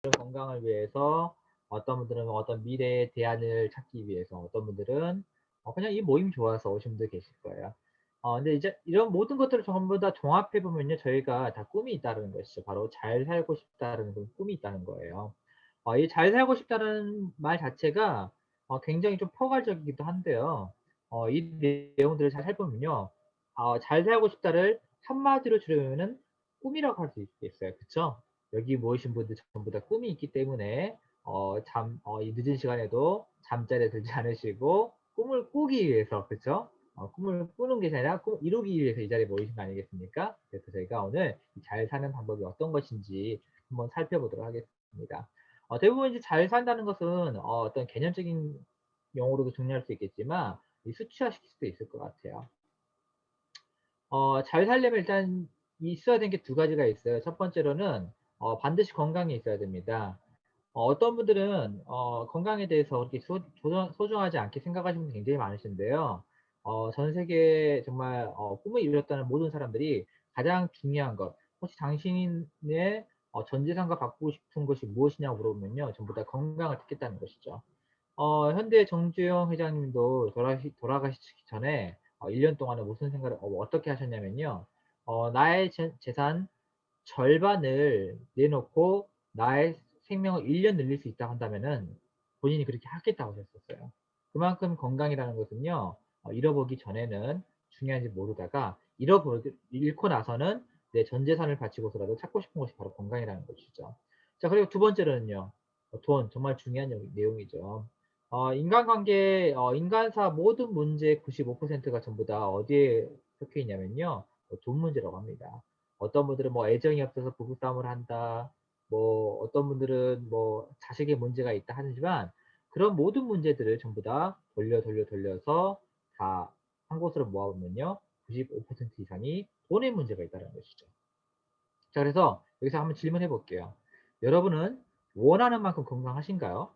건강을 위해서, 어떤 분들은 어떤 미래의 대안을 찾기 위해서, 어떤 분들은 그냥 이 모임이 좋아서 오신 분들 계실 거예요. 근데 이제 이런 모든 것들을 전부 다 종합해 보면요, 저희가 다 꿈이 있다는 것이죠. 바로 잘 살고 싶다는 그런 꿈이 있다는 거예요. 이 잘 살고 싶다는 말 자체가 굉장히 좀 포괄적이기도 한데요. 이 내용들을 잘 살펴보면요, 잘 살고 싶다를 한마디로 줄이면은 꿈이라고 할 수 있겠어요. 그쵸? 여기 모이신 분들 전부 다 꿈이 있기 때문에 이 늦은 시간에도 잠자리에 들지 않으시고 꿈을 꾸기 위해서, 그쵸? 꿈을 꾸는 게 아니라 꿈 이루기 위해서 이 자리에 모이신 거 아니겠습니까? 그래서 저희가 오늘 이 잘 사는 방법이 어떤 것인지 한번 살펴보도록 하겠습니다. 대부분 이제 잘 산다는 것은 어떤 개념적인 용어로도 정리할 수 있겠지만 이 수치화시킬 수도 있을 것 같아요. 잘 살려면 일단 있어야 되는 게 두 가지가 있어요. 첫 번째로는 반드시 건강이 있어야 됩니다. 어떤 분들은 건강에 대해서 그렇게 소중하지 않게 생각하시는 분이 굉장히 많으신데요. 전 세계에 정말 꿈을 이뤘다는 모든 사람들이 가장 중요한 것, 혹시 당신의 전 재산과 바꾸고 싶은 것이 무엇이냐고 물어보면요, 전부 다 건강을 택했다는 것이죠. 현대 정주영 회장님도 돌아가시기 전에 1년 동안은 무슨 생각을 어떻게 하셨냐면요. 나의 재산 절반을 내놓고 나의 생명을 1년 늘릴 수 있다고 한다면은 본인이 그렇게 하겠다고 하셨었어요. 그만큼 건강이라는 것은요, 잃어보기 전에는 중요한지 모르다가 잃고 나서는 내 전 재산을 바치고서라도 찾고 싶은 것이 바로 건강이라는 것이죠. 자, 그리고 두 번째로는요, 돈, 정말 중요한 내용이죠. 인간관계, 인간사 모든 문제의 95%가 전부 다 어디에 속해 있냐면요, 돈 문제라고 합니다. 어떤 분들은 뭐 애정이 없어서 부부싸움을 한다. 뭐 어떤 분들은 뭐 자식의 문제가 있다 하지만 그런 모든 문제들을 전부 다 돌려서 다 한 곳으로 모아보면요, 95% 이상이 돈의 문제가 있다는 것이죠. 자, 그래서 여기서 한번 질문해 볼게요. 여러분은 원하는 만큼 건강하신가요?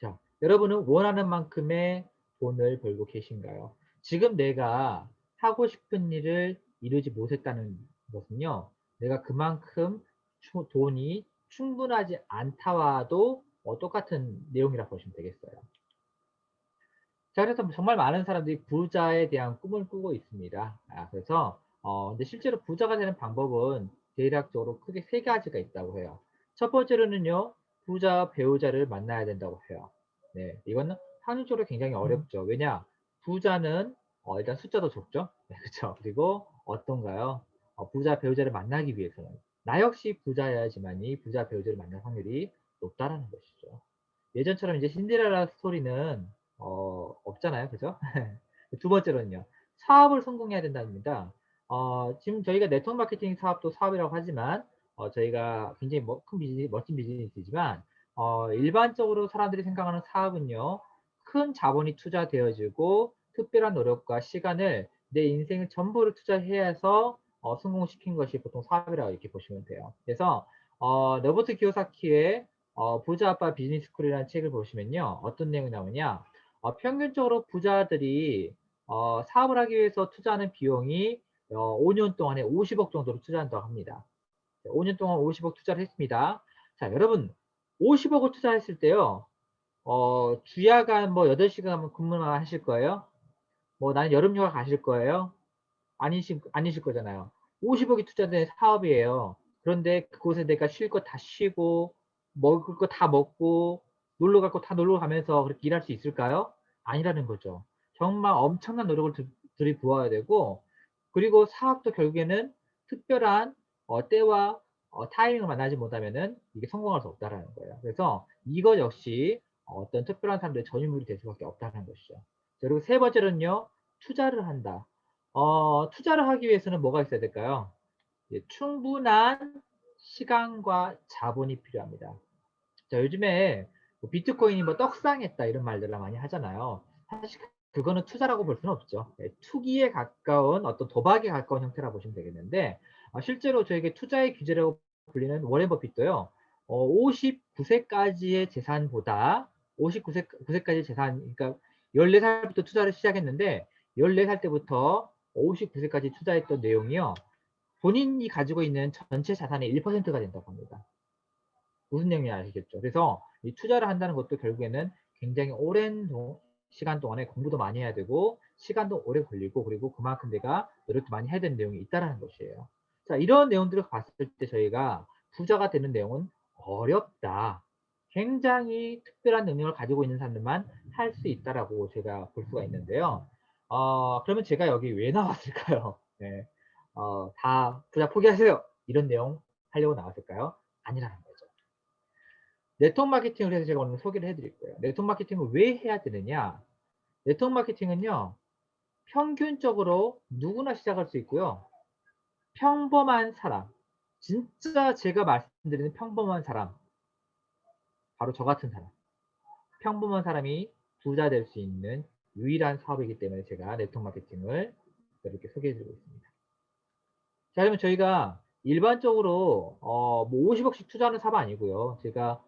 자, 여러분은 원하는 만큼의 돈을 벌고 계신가요? 지금 내가 하고 싶은 일을 이루지 못했다는 것은요, 내가 그만큼 돈이 충분하지 않다와도 똑같은 내용이라고 보시면 되겠어요. 자, 그래서 정말 많은 사람들이 부자에 대한 꿈을 꾸고 있습니다. 그래서 근데 실제로 부자가 되는 방법은 대략적으로 크게 세 가지가 있다고 해요. 첫 번째로는요, 부자 배우자를 만나야 된다고 해요. 네, 이거는 확률적으로 굉장히 어렵죠. 왜냐, 부자는 일단 숫자도 적죠. 네, 그렇죠. 그리고 어떤가요? 부자 배우자를 만나기 위해서는 나 역시 부자여야지만이 부자 배우자를 만날 확률이 높다라는 것이죠. 예전처럼 이제 신데렐라 스토리는 없잖아요. 그죠? 두 번째로는요, 사업을 성공해야 된답니다. 지금 저희가 네트워크 마케팅 사업도 사업이라고 하지만 저희가 굉장히 큰 비즈니스, 멋진 비즈니스지만 일반적으로 사람들이 생각하는 사업은요, 큰 자본이 투자되어지고 특별한 노력과 시간을 내 인생을 전부를 투자해야 해서 성공시킨 것이 보통 사업이라고 이렇게 보시면 돼요. 그래서 로버트 키요사키의 부자 아빠 비즈니스 스쿨이라는 책을 보시면요, 어떤 내용이 나오냐, 평균적으로 부자들이 사업을 하기 위해서 투자하는 비용이 5년 동안에 50억 정도로 투자한다고 합니다. 5년 동안 50억 투자를 했습니다. 자, 여러분, 50억을 투자했을 때요, 주야간 뭐 8시간 근무만 하실 거예요? 뭐 나는 여름휴가 가실 거예요? 아니실 거잖아요. 50억이 투자된 사업이에요. 그런데 그곳에 내가 쉴 거 다 쉬고, 먹을 거 다 먹고, 놀러 갈 거 다 놀러 가면서 그렇게 일할 수 있을까요? 아니라는 거죠. 정말 엄청난 노력을 들이부어야 되고, 그리고 사업도 결국에는 특별한 때와 타이밍을 만나지 못하면은 이게 성공할 수 없다라는 거예요. 그래서 이것 역시 어떤 특별한 사람들의 전유물이 될 수밖에 없다는 것이죠. 그리고 세 번째로는요, 투자를 한다. 투자를 하기 위해서는 뭐가 있어야 될까요? 충분한 시간과 자본이 필요합니다. 자, 요즘에 뭐 비트코인이 뭐 떡상했다 이런 말들을 많이 하잖아요. 사실 그거는 투자라고 볼 수는 없죠. 투기에 가까운 어떤 도박에 가까운 형태라고 보시면 되겠는데, 실제로 저에게 투자의 규제라고 불리는 워렌 버핏도요, 59세까지의 재산보다 59세까지 재산, 그러니까 14살부터 투자를 시작했는데 14살 때부터 59세까지 투자했던 내용이요, 본인이 가지고 있는 전체 자산의 1%가 된다고 합니다. 무슨 내용인지 아시겠죠? 그래서 이 투자를 한다는 것도 결국에는 굉장히 오랜 시간 동안에 공부도 많이 해야 되고 시간도 오래 걸리고 그리고 그만큼 내가 노력도 많이 해야 되는 내용이 있다라는 것이에요. 자, 이런 내용들을 봤을 때 저희가 부자가 되는 내용은 어렵다. 굉장히 특별한 능력을 가지고 있는 사람들만 할 수 있다라고 제가 볼 수가 있는데요. 그러면 제가 여기 왜 나왔을까요? 네. 다 부자 포기하세요. 이런 내용 하려고 나왔을까요? 아니라는 거죠. 네트워크 마케팅을 해서 제가 오늘 소개를 해드릴 거예요. 네트워크 마케팅을 왜 해야 되느냐? 네트워크 마케팅은요, 평균적으로 누구나 시작할 수 있고요. 평범한 사람, 진짜 제가 말씀드리는 평범한 사람, 바로 저 같은 사람, 평범한 사람이 부자 될 수 있는 유일한 사업이기 때문에 제가 네트워크 마케팅을 이렇게 소개해드리고 있습니다. 자, 그러면 저희가 일반적으로 뭐 50억씩 투자하는 사업 아니고요. 제가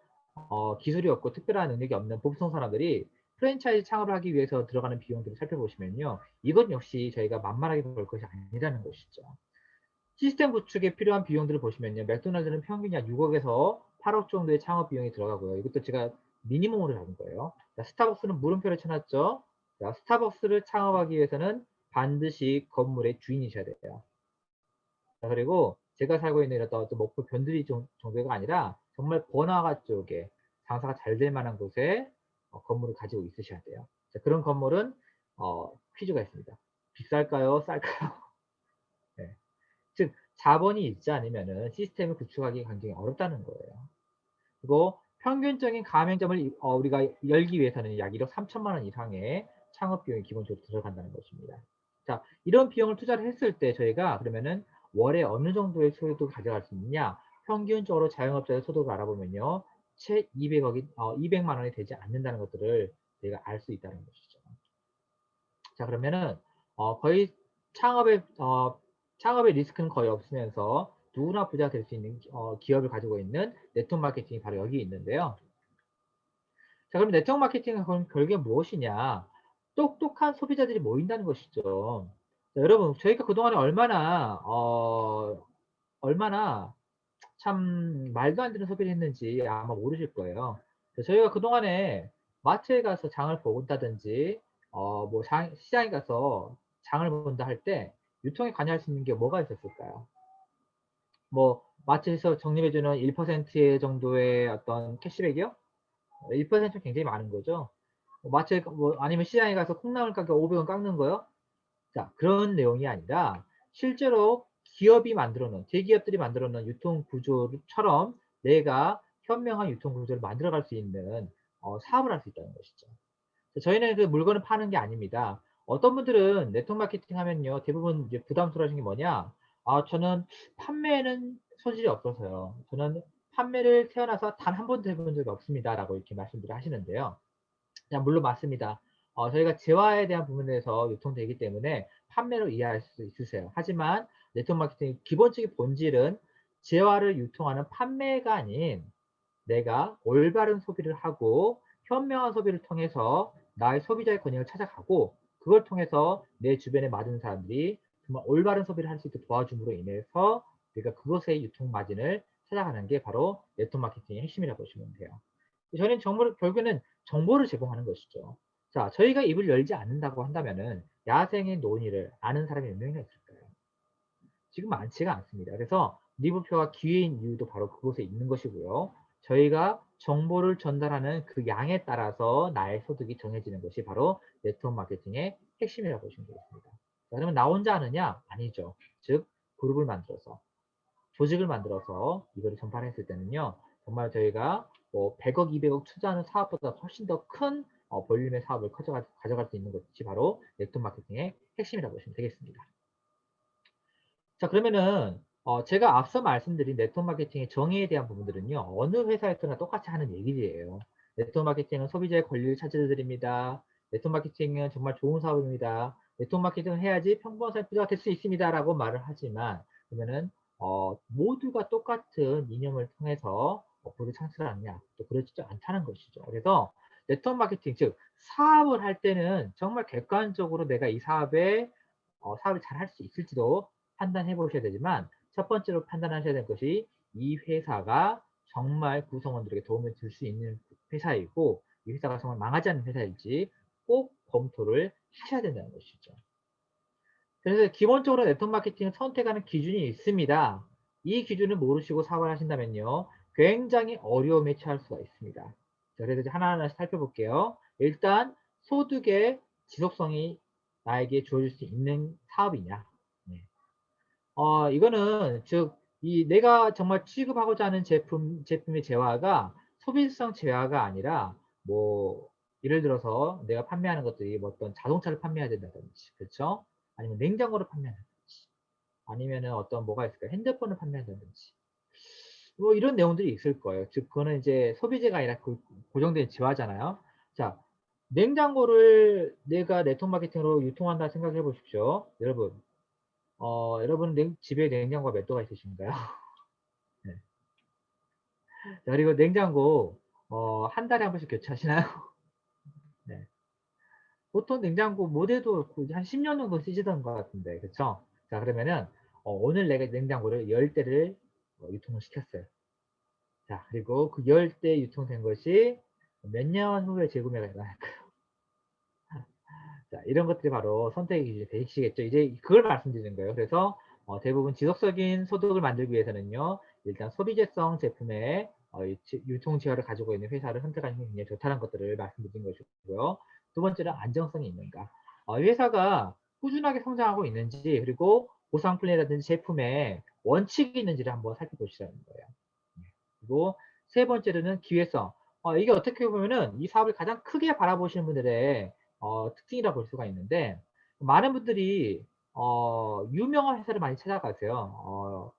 기술이 없고 특별한 능력이 없는 보통 사람들이 프랜차이즈 창업을 하기 위해서 들어가는 비용들을 살펴보시면요. 이것 역시 저희가 만만하게 볼 것이 아니라는 것이죠. 시스템 구축에 필요한 비용들을 보시면요. 맥도날드는 평균 약 6억에서 8억 정도의 창업 비용이 들어가고요. 이것도 제가 미니멈으로 잡은 거예요. 자, 스타벅스는 물음표를 쳐놨죠. 자, 스타벅스를 창업하기 위해서는 반드시 건물의 주인이셔야 돼요. 자, 그리고 제가 살고 있는 어떤 목포 변두리 정도가 아니라 정말 번화가 쪽에 장사가 잘 될 만한 곳에 건물을 가지고 있으셔야 돼요. 자, 그런 건물은 퀴즈가 있습니다. 비쌀까요? 쌀까요? 네. 즉 자본이 있지 않으면은 시스템을 구축하기 굉장히 어렵다는 거예요. 그리고 평균적인 가맹점을 우리가 열기 위해서는 약 1억 3천만 원 이상의 창업 비용이 기본적으로 들어간다는 것입니다. 자, 이런 비용을 투자를 했을 때 저희가 그러면은 월에 어느 정도의 소득을 가져갈 수 있느냐? 평균적으로 자영업자의 소득을 알아보면요. 채 200만 원이 되지 않는다는 것들을 저희가 알 수 있다는 것이죠. 자, 그러면은 거의 창업의 창업의 리스크는 거의 없으면서 누구나 부자 될 수 있는 기업을 가지고 있는 네트워크 마케팅이 바로 여기 있는데요. 자, 그럼 네트워크 마케팅은 그럼 결국에 무엇이냐? 똑똑한 소비자들이 모인다는 것이죠. 자, 여러분, 저희가 그동안에 얼마나 참 말도 안 되는 소비를 했는지 아마 모르실 거예요. 저희가 그동안에 마트에 가서 장을 본다든지, 뭐 시장에 가서 장을 본다 할 때 유통에 관여할 수 있는 게 뭐가 있었을까요? 뭐 마트에서 적립해주는 1% 정도의 어떤 캐시백이요? 1%는 굉장히 많은 거죠. 마트에 뭐 아니면 시장에 가서 콩나물 가격 500원 깎는 거요? 자, 그런 내용이 아니라 실제로 기업이 만들어 놓은 대기업들이 만들어 놓은 유통 구조처럼 내가 현명한 유통 구조를 만들어 갈 수 있는 사업을 할 수 있다는 것이죠. 저희는 그 물건을 파는 게 아닙니다. 어떤 분들은 네트워크 마케팅 하면요. 대부분 이제 부담스러워하시는 게 뭐냐? 저는 판매에는 소질이 없어서요. 저는 판매를 태어나서 단 한 번도 해본 적이 없습니다. 라고 이렇게 말씀들을 하시는데요. 물론 맞습니다. 저희가 재화에 대한 부분에서 유통되기 때문에 판매로 이해할 수 있으세요. 하지만 네트워크 마케팅의 기본적인 본질은 재화를 유통하는 판매가 아닌 내가 올바른 소비를 하고 현명한 소비를 통해서 나의 소비자의 권익을 찾아가고 그걸 통해서 내 주변에 맞은 사람들이 정말 올바른 소비를 할 수 있게 도와줌으로 인해서 우리가 그것의 유통 마진을 찾아가는 게 바로 네트워크 마케팅의 핵심이라고 보시면 돼요. 저희는 결국에는 정보를 제공하는 것이죠. 자, 저희가 입을 열지 않는다고 한다면은 야생의 논의를 아는 사람이 몇 명이나 있을까요? 지금 많지가 않습니다. 그래서 리뷰표가 기회인 이유도 바로 그곳에 있는 것이고요. 저희가 정보를 전달하는 그 양에 따라서 나의 소득이 정해지는 것이 바로 네트워크 마케팅의 핵심이라고 보시면 되겠습니다. 자, 그러면 나 혼자 하느냐? 아니죠. 즉 그룹을 만들어서 조직을 만들어서 이거를 전파했을 때는요. 정말 저희가 뭐 100억, 200억 투자하는 사업보다 훨씬 더 큰 볼륨의 사업을 가져갈 수 있는 것이 바로 네트워크 마케팅의 핵심이라고 보시면 되겠습니다. 자, 그러면은 제가 앞서 말씀드린 네트워크 마케팅의 정의에 대한 부분들은요. 어느 회사에서나 똑같이 하는 얘기예요. 네트워크 마케팅은 소비자의 권리를 찾아드립니다. 네트워크 마케팅은 정말 좋은 사업입니다. 네트워크 마케팅을 해야지 평범한 부자가 될 수 있습니다. 라고 말을 하지만 그러면은 모두가 똑같은 이념을 통해서 부를 창출하느냐 또 그렇지 않다는 것이죠. 그래서 네트워크 마케팅 즉 사업을 할 때는 정말 객관적으로 내가 이 사업을 잘 할 수 있을지도 판단해 보셔야 되지만 첫 번째로 판단하셔야 될 것이 이 회사가 정말 구성원들에게 도움을 줄 수 있는 회사이고 이 회사가 정말 망하지 않는 회사일지 꼭 검토를 하셔야 된다는 것이죠. 그래서 기본적으로 네트워크 마케팅을 선택하는 기준이 있습니다. 이 기준을 모르시고 사업을 하신다면요. 굉장히 어려움에 처할 수가 있습니다. 자, 그래서 이제 하나하나 살펴볼게요. 일단 소득의 지속성이 나에게 주어질 수 있는 사업이냐. 네. 이거는 즉 내가 정말 취급하고자 하는 제품의 재화가 소비성 재화가 아니라 뭐 예를 들어서 내가 판매하는 것들이 뭐 어떤 자동차를 판매해야 된다든지 그렇죠? 아니면 냉장고를 판매한다든지 아니면은 어떤 뭐가 있을까요? 핸드폰을 판매한다든지 뭐 이런 내용들이 있을 거예요. 즉 그거는 이제 소비재가 아니라 고정된 재화잖아요. 자, 냉장고를 내가 네트워크 마케팅으로 유통한다 생각해 보십시오. 여러분 여러분 집에 냉장고가 몇 도가 있으신가요? 네. 자, 그리고 냉장고 한 달에 한 번씩 교체하시나요? 네. 보통 냉장고 모델도 한 10년 정도 쓰시던 것 같은데 그쵸? 자 그러면은 오늘 내가 냉장고를 10대를 유통을 시켰어요. 자 그리고 그 10대 유통된 것이 몇 년 후에 재구매가 일어날까요? 자 이런 것들이 바로 선택의 기준이 되시겠죠. 이제 그걸 말씀드리는 거예요. 그래서 대부분 지속적인 소득을 만들기 위해서는요. 일단 소비재성 제품의 유통 지열을 가지고 있는 회사를 선택하는 게 굉장히 좋다는 것들을 말씀드린 것이고요. 두 번째는 안정성이 있는가. 회사가 꾸준하게 성장하고 있는지 그리고 보상 플랜이라든지 제품에 원칙이 있는지를 한번 살펴보시라는 거예요. 그리고 세 번째로는 기회성. 이게 어떻게 보면은 이 사업을 가장 크게 바라보시는 분들의 특징이라고 볼 수가 있는데 많은 분들이 유명한 회사를 많이 찾아가세요.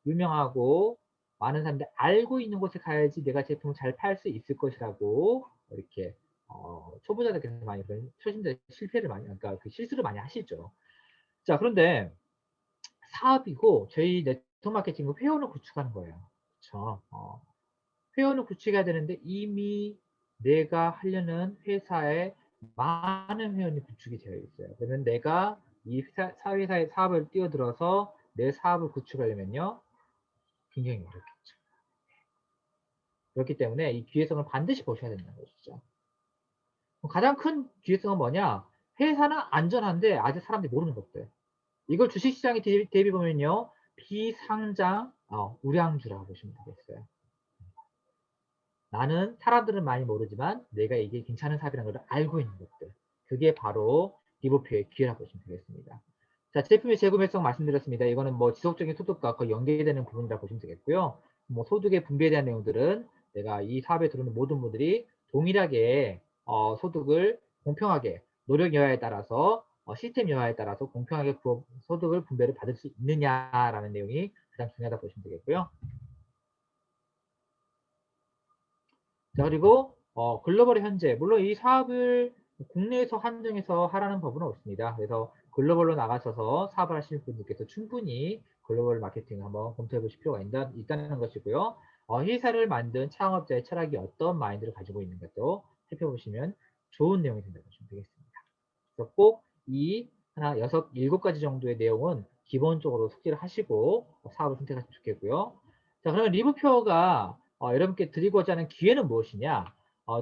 유명하고 많은 사람들이 알고 있는 곳에 가야지 내가 제품을 잘 팔 수 있을 것이라고 이렇게 초보자들께서 많이 그런 초심자 실패를 많이 그러니까 그 실수를 많이 하시죠. 자 그런데 사업이고 저희 네트워크 마케팅은 회원을 구축하는 거예요. 그렇죠. 회원을 구축해야 되는데 이미 내가 하려는 회사에 많은 회원이 구축이 되어 있어요. 그러면 내가 이 회사의 사업을 뛰어들어서 내 사업을 구축하려면요. 굉장히 어렵겠죠. 그렇기 때문에 이 기회성을 반드시 보셔야 된다는 것이죠. 가장 큰 기회성은 뭐냐? 회사는 안전한데 아직 사람들이 모르는 것들. 이걸 주식시장에 대비 보면요. 비상장 우량주라고 보시면 되겠어요. 나는 사람들은 많이 모르지만 내가 이게 괜찮은 사업이라는 걸 알고 있는 것들. 그게 바로 리버표의 기회라고 보시면 되겠습니다. 자, 제품의 재구매성 말씀드렸습니다. 이거는 뭐 지속적인 소득과 거의 연계되는 부분이라고 보시면 되겠고요. 뭐 소득의 분배에 대한 내용들은 내가 이 사업에 들어오는 모든 분들이 동일하게 소득을 공평하게 노력 여하에 따라서 시스템 여하에 따라서 공평하게 소득을 분배를 받을 수 있느냐라는 내용이 가장 중요하다고 보시면 되겠고요. 자, 그리고 글로벌의 현재 물론 이 사업을 국내에서 한정해서 하라는 법은 없습니다. 그래서 글로벌로 나가셔서 사업을 하시는 분들께서 충분히 글로벌 마케팅을 한번 검토해 보실 필요가 있다는 것이고요. 회사를 만든 창업자의 철학이 어떤 마인드를 가지고 있는가도 살펴보시면 좋은 내용이 된다고 보시면 되겠습니다. 그래서 꼭 이 하나 7가지 정도의 내용은 기본적으로 숙지를 하시고 사업을 선택하시면 좋겠고요. 자, 그러면 리뷰표가 여러분께 드리고자 하는 기회는 무엇이냐?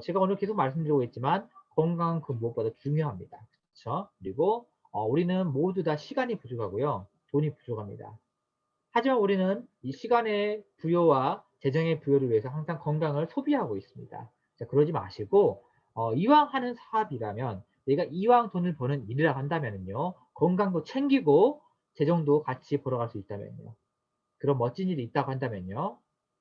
제가 오늘 계속 말씀드리고 있지만 건강은 그 무엇보다 중요합니다. 그렇죠? 그리고 우리는 모두 다 시간이 부족하고요. 돈이 부족합니다. 하지만 우리는 이 시간의 부여와 재정의 부여를 위해서 항상 건강을 소비하고 있습니다. 자, 그러지 마시고 이왕 하는 사업이라면 내가 이왕 돈을 버는 일이라 한다면요. 건강도 챙기고 재정도 같이 벌어갈 수 있다면요. 그런 멋진 일이 있다고 한다면요.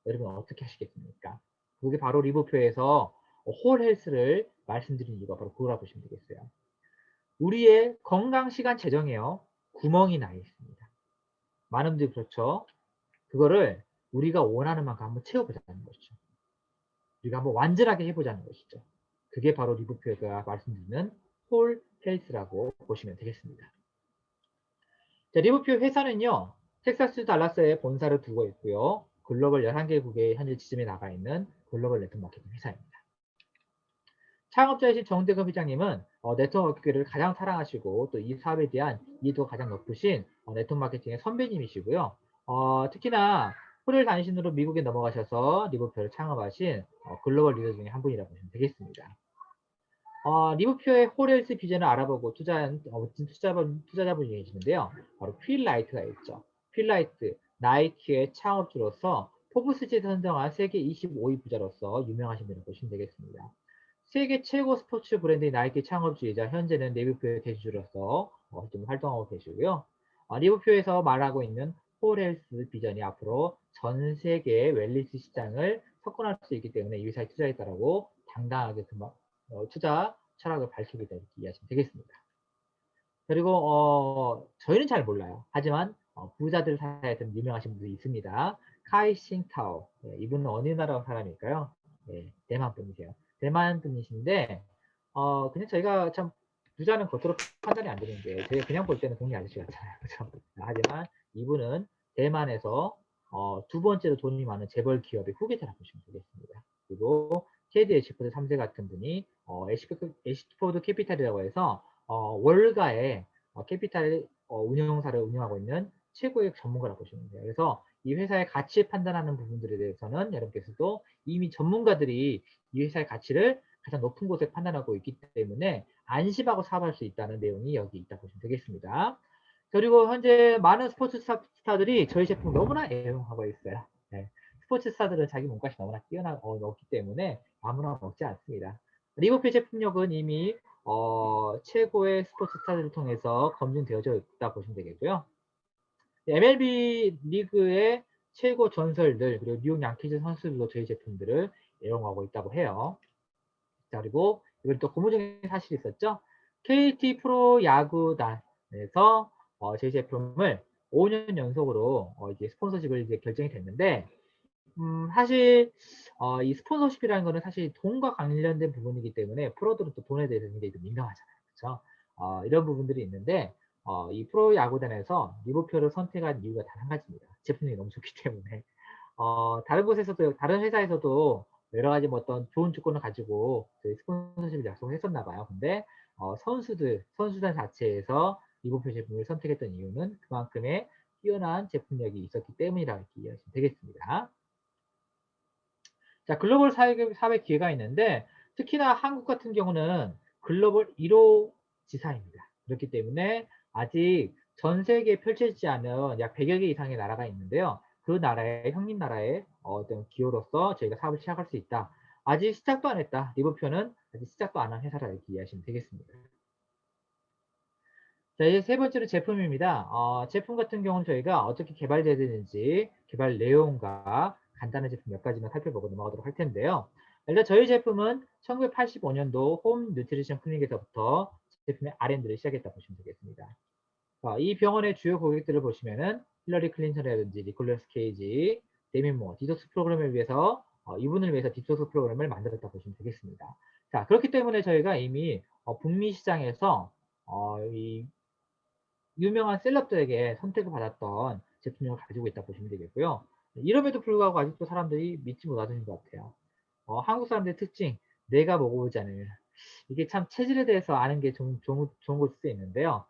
여러분 어떻게 하시겠습니까? 그게 바로 리뷰표에서 홀 헬스를 말씀드린 이유가 바로 그거라 보시면 되겠어요. 우리의 건강 시간 재정에요. 구멍이 나 있습니다. 많은 분들이 그렇죠. 그거를 우리가 원하는 만큼 한번 채워보자는 것이죠. 우리가 한번 완전하게 해보자는 것이죠. 그게 바로 리뷰표가 말씀드리는 홀 헬스라고 보시면 되겠습니다. 자, 리뷰표 회사는요. 텍사스 달라스에 본사를 두고 있고요. 글로벌 11개국에 현재 지점에 나가 있는 글로벌 네트워크 마케팅 회사입니다. 창업자이신 정대금 회장님은 네트워크 마케팅을 가장 사랑하시고 또 이 사업에 대한 이해도가 가장 높으신 네트워크 마케팅의 선배님이시고요. 특히나 호렐 단신으로 미국에 넘어가셔서 리브표를 창업하신 글로벌 리더 중에 한 분이라고 보시면 되겠습니다. 리브표의 호렐스 비전을 알아보고 투자한 멋진 투자자분이 계시는데요. 바로 필 라이트가 있죠. 필 라이트, 나이키의 창업주로서 포브스지에 선정한 세계 25위 부자로서 유명하신 분을 보시면 되겠습니다. 세계 최고 스포츠 브랜드인 나이키 창업주이자 현재는 리브표의 대주주로서 좀 활동하고 계시고요. 리브표에서 말하고 있는 홀헬스 비전이 앞으로 전 세계 웰니스 시장을 석권할 수 있기 때문에 이 회사에 투자했다라고 당당하게 투자 철학을 밝히고 있다 이렇게 이해하시면 되겠습니다. 그리고 저희는 잘 몰라요. 하지만 부자들 사이에서는 유명하신 분들이 있습니다. 카이 싱타오. 이분은 어느 나라 사람일까요? 대만 분이세요. 대만 분이신데 그냥 저희가 참 부자는 겉으로 판단이 안 되는데 저희가 그냥 볼 때는 동네 아저씨 같잖아요. 그렇죠? 하지만 이분은 대만에서 두 번째로 돈이 많은 재벌 기업의 후계자라고 보시면 되겠습니다. 그리고 테디 애시포드 3세 같은 분이 애시포드 캐피탈이라고 해서 월가의 캐피탈 운영사를 운영하고 있는 최고의 전문가라고 보시면 돼요. 그래서 이 회사의 가치 판단하는 부분들에 대해서는 여러분께서도 이미 전문가들이 이 회사의 가치를 가장 높은 곳에 판단하고 있기 때문에 안심하고 사업할 수 있다는 내용이 여기 있다 보시면 되겠습니다. 그리고 현재 많은 스포츠 스타들이 저희 제품 너무나 애용하고 있어요. 네. 스포츠 스타들은 자기 몸값이 너무나 뛰어나기 때문에 아무나 먹지 않습니다. 리버풀 제품력은 이미 최고의 스포츠 스타들을 통해서 검증되어져 있다 보시면 되겠고요. MLB 리그의 최고 전설들 그리고 뉴욕 양키즈 선수들도 저희 제품들을 애용하고 있다고 해요. 자, 그리고 이번 또 고무적인 사실이 있었죠. KT 프로 야구단에서 저희 제품을 5년 연속으로 이제 스폰서십을 이제 결정이 됐는데 사실 이 스폰서십이라는 거는 사실 돈과 관련된 부분이기 때문에 프로들은 또 돈에 대해서 굉장히 좀 민감하잖아요. 그렇죠? 이런 부분들이 있는데 이 프로 야구단에서 리브표를 선택한 이유가 단 한 가지입니다. 제품이 너무 좋기 때문에 다른 곳에서도 다른 회사에서도 여러 가지 뭐 어떤 좋은 조건을 가지고 스폰서십을 약속을 했었나 봐요. 근데 선수단 자체에서 리브표 제품을 선택했던 이유는 그만큼의 뛰어난 제품력이 있었기 때문이라고 이해하시면 되겠습니다. 자, 글로벌 사회 기회가 있는데 특히나 한국 같은 경우는 글로벌 1호 지사입니다. 그렇기 때문에 아직 전 세계에 펼쳐지지 않은 약 100여 개 이상의 나라가 있는데요. 그 나라의 형님 나라의 어떤 기호로서 저희가 사업을 시작할 수 있다. 아직 시작도 안 했다. 리브표는 아직 시작도 안 한 회사라 이렇게 이해하시면 되겠습니다. 자, 이제 세 번째로 제품입니다. 제품 같은 경우는 저희가 어떻게 개발되야 되는지 개발 내용과 간단한 제품 몇 가지만 살펴보고 넘어가도록 할 텐데요. 일단 저희 제품은 1985년도 홈 뉴트리션 클리닉에서부터 제품의 R&D를 시작했다 보시면 되겠습니다. 이 병원의 주요 고객들을 보시면은 힐러리 클린턴이라든지 니콜라스 케이지, 데민 모어, 디톡스 프로그램을 위해서 이분을 위해서 디톡스 프로그램을 만들었다 보시면 되겠습니다. 자, 그렇기 때문에 저희가 이미 북미 시장에서 이 유명한 셀럽들에게 선택을 받았던 제품력을 가지고 있다 보시면 되겠고요. 이럼에도 불구하고 아직도 사람들이 믿지 못하는 것 같아요. 한국 사람들의 특징, 내가 먹어보지 않으면. 이게 참 체질에 대해서 아는 게 좋은 걸 수도 있는데요.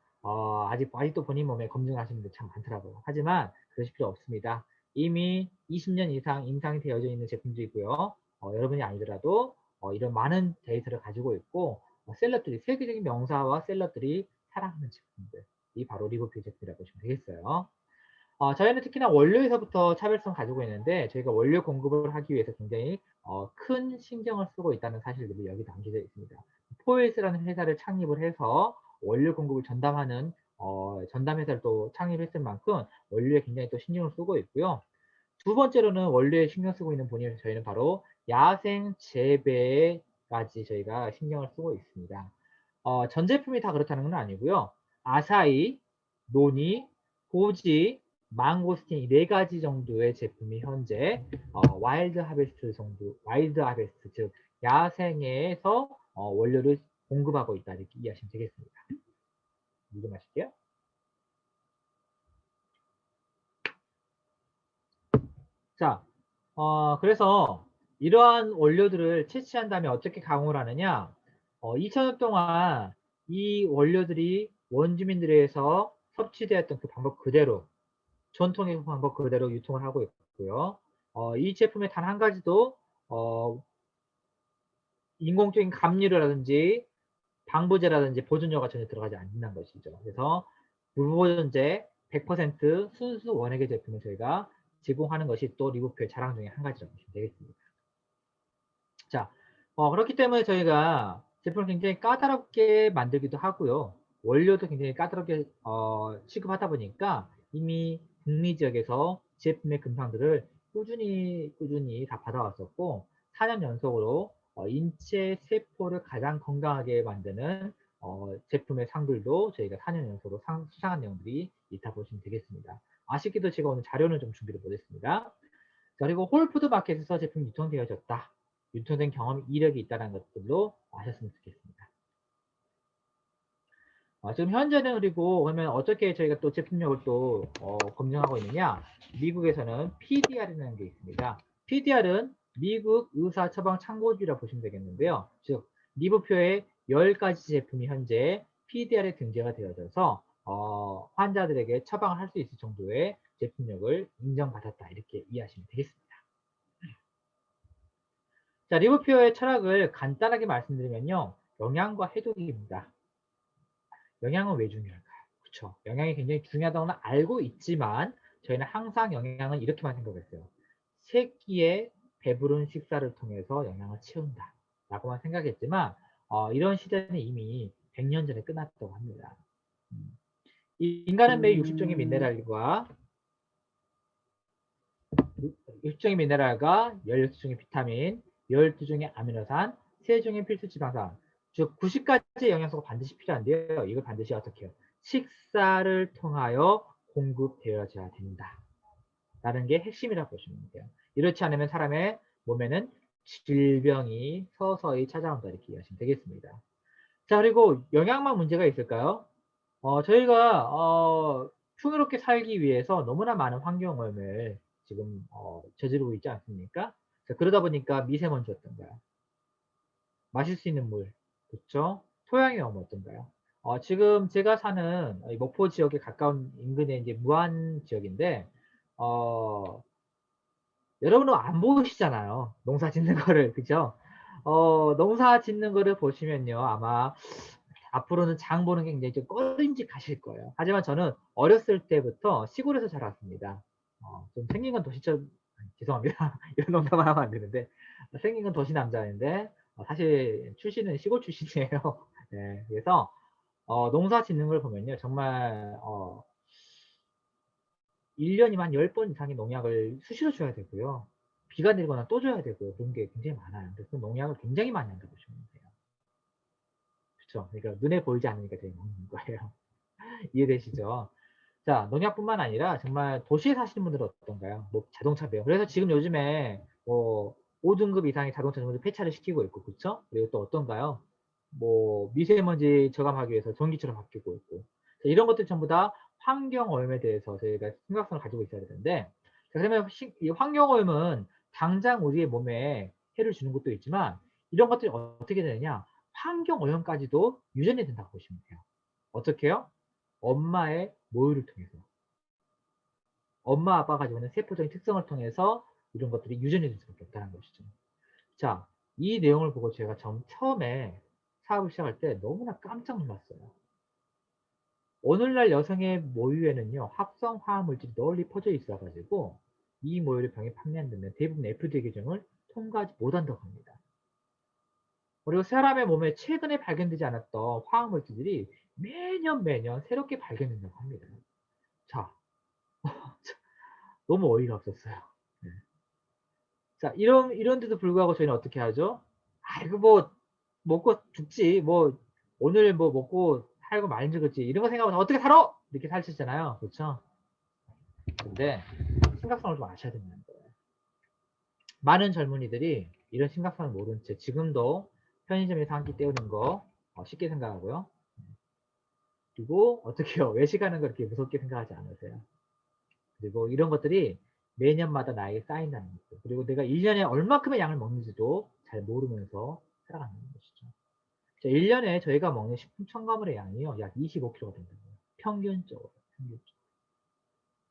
아직도 본인 몸에 검증하시는 분들 참 많더라고요. 하지만 그러실 필요 없습니다. 이미 20년 이상 임상이 되어져 있는 제품도 있고요. 여러분이 아니더라도 이런 많은 데이터를 가지고 있고 셀럽들이 세계적인 명사와 셀럽들이 사랑하는 제품들. 이 바로 리버필 제품이라고 보시면 되겠어요. 저희는 특히나 원료에서부터 차별성 가지고 있는데 저희가 원료 공급을 하기 위해서 굉장히 큰 신경을 쓰고 있다는 사실들이 여기 담겨져 있습니다. 포에스라는 회사를 창립을 해서 원료 공급을 전담하는 전담 회사를 또 창립했을 만큼 원료에 굉장히 또 신경을 쓰고 있고요. 두 번째로는 원료에 신경 쓰고 있는 분야에서 저희는 바로 야생 재배까지 저희가 신경을 쓰고 있습니다. 전 제품이 다 그렇다는 건 아니고요. 아사히, 노니, 고지, 망고스틴 이 네 가지 정도의 제품이 현재 와일드 하베스트 즉 야생에서 원료를 공급하고 있다 이렇게 이해하시면 되겠습니다. 물 마실게요. 자, 그래서 이러한 원료들을 채취한 다음에 어떻게 가공을 하느냐? 2000년 동안 이 원료들이 원주민들에 의해서 섭취되었던 그 방법 그대로 전통의 방법 그대로 유통을 하고 있고요. 이 제품에 단 한 가지도 인공적인 감미료라든지 방부제라든지 보존료가 전혀 들어가지 않는다는 것이죠. 그래서 무보존제 100% 순수 원액의 제품을 저희가 제공하는 것이 또 리브표의 자랑 중에 한 가지라고 보시면 되겠습니다. 자, 그렇기 때문에 저희가 제품을 굉장히 까다롭게 만들기도 하고요. 원료도 굉장히 까다롭게 취급하다 보니까 이미 북미 지역에서 제품의 금상들을 꾸준히 다 받아왔었고 4년 연속으로 인체 세포를 가장 건강하게 만드는 제품의 상들도 저희가 4년 연속으로 수상한 내용들이 있다 보시면 되겠습니다. 아쉽게도 제가 오늘 자료는 좀 준비를 못했습니다. 자, 그리고 홀푸드 마켓에서 제품이 유통되어졌다. 유통된 경험 이력이 있다는 것들로 아셨으면 좋겠습니다. 지금 현재는 그리고 그러면 어떻게 저희가 또 제품력을 또 검증하고 있느냐? 미국에서는 PDR이라는 게 있습니다. PDR은 미국 의사 처방 참고주의라 보시면 되겠는데요. 즉 리브표의 10가지 제품이 현재 PDR에 등재가 되어져서 환자들에게 처방을 할 수 있을 정도의 제품력을 인정받았다 이렇게 이해하시면 되겠습니다. 자, 리브표의 철학을 간단하게 말씀드리면요. 영양과 해독입니다. 영양은 왜 중요할까요? 그렇죠. 영양이 굉장히 중요하다고는 알고 있지만 저희는 항상 영양은 이렇게만 생각했어요. 세 끼의 배부른 식사를 통해서 영양을 채운다 라고만 생각했지만 이런 시대는 이미 100년 전에 끝났다고 합니다. 인간은 매일 60종의 미네랄과 16종의 비타민, 12종의 아미노산, 3종의 필수 지방산, 즉 90가지의 영양소가 반드시 필요한데요. 이걸 반드시 어떻게 해요? 식사를 통하여 공급되어져야 된다. 라는 게 핵심이라고 보시면 돼요. 이렇지 않으면 사람의 몸에는 질병이 서서히 찾아온다 이렇게 이해하시면 되겠습니다. 자, 그리고 영양만 문제가 있을까요? 저희가 풍요롭게 살기 위해서 너무나 많은 환경오염을 지금 저지르고 있지 않습니까? 자, 그러다 보니까 미세먼지 어떤가요? 마실 수 있는 물, 그렇죠? 토양이 너무 어떤가요? 지금 제가 사는 목포 지역에 가까운 인근에 이제 무안 지역인데 여러분은 안 보시잖아요. 농사 짓는 거를, 그죠? 농사 짓는 거를 보시면요. 아마 앞으로는 장 보는 게 굉장히 좀 꺼림직하실 거예요. 하지만 저는 어렸을 때부터 시골에서 자랐습니다. 좀 생긴 건 도시처럼, 죄송합니다. 이런 농담을 하면 안 되는데, 생긴 건 도시 남자인데, 사실 출신은 시골 출신이에요. 네, 그래서, 농사 짓는 걸 보면요. 정말, 1년이면 한 10번 이상의 농약을 수시로 줘야 되고요. 비가 내리거나 또 줘야 되고요. 그런 게 굉장히 많아요. 그래서 농약을 굉장히 많이 한다고 보시면 돼요. 그렇죠. 그러니까 눈에 보이지 않으니까 저희 먹는 거예요. 이해되시죠? 자, 농약뿐만 아니라 정말 도시에 사시는 분들은 어떤가요? 뭐 자동차 배열. 그래서 지금 요즘에 뭐 5등급 이상의 자동차 정도 폐차를 시키고 있고, 그렇죠? 그리고 또 어떤가요? 뭐 미세먼지 저감하기 위해서 전기차로 바뀌고 있고. 자, 이런 것들 전부 다 환경 오염에 대해서 저희가 심각성을 가지고 있어야 되는데, 자, 그러면 이 환경 오염은 당장 우리의 몸에 해를 주는 것도 있지만 이런 것들이 어떻게 되느냐? 환경 오염까지도 유전이 된다고 보시면 돼요. 어떻게 해요? 엄마의 모유를 통해서. 엄마 아빠가 가지고 있는 세포적인 특성을 통해서 이런 것들이 유전이 될 수밖에 없다는 것이죠. 자, 이 내용을 보고 제가 처음에 사업을 시작할 때 너무나 깜짝 놀랐어요. 오늘날 여성의 모유에는요, 합성 화합물질이 널리 퍼져 있어가지고 이 모유를 병에 판매한다면 대부분 FDA 규정을 통과하지 못한다고 합니다. 그리고 사람의 몸에 최근에 발견되지 않았던 화학물질들이 매년 새롭게 발견된다고 합니다. 자, 너무 어이가 없었어요. 네. 자, 이런데도 불구하고 저희는 어떻게 하죠? 아이고, 뭐, 먹고 죽지. 뭐, 오늘 뭐 먹고 살고 말지, 그렇지. 이런 거 생각하면 어떻게 살아? 이렇게 살찌잖아요. 그렇죠? 근데 심각성을 좀 아셔야 된다는 거예요. 많은 젊은이들이 이런 심각성을 모른 채 지금도 편의점에서 한 끼 때우는 거 쉽게 생각하고요. 그리고 어떻게 해요? 외식하는 걸 그렇게 무섭게 생각하지 않으세요. 그리고 이런 것들이 매년마다 나에게 쌓인다는 거죠. 그리고 내가 1년에 얼마큼의 양을 먹는지도 잘 모르면서 살아가는 것이죠. 자, 1년에 저희가 먹는 식품 첨가물의 양이요, 약 25kg가 된다고요. 평균적으로.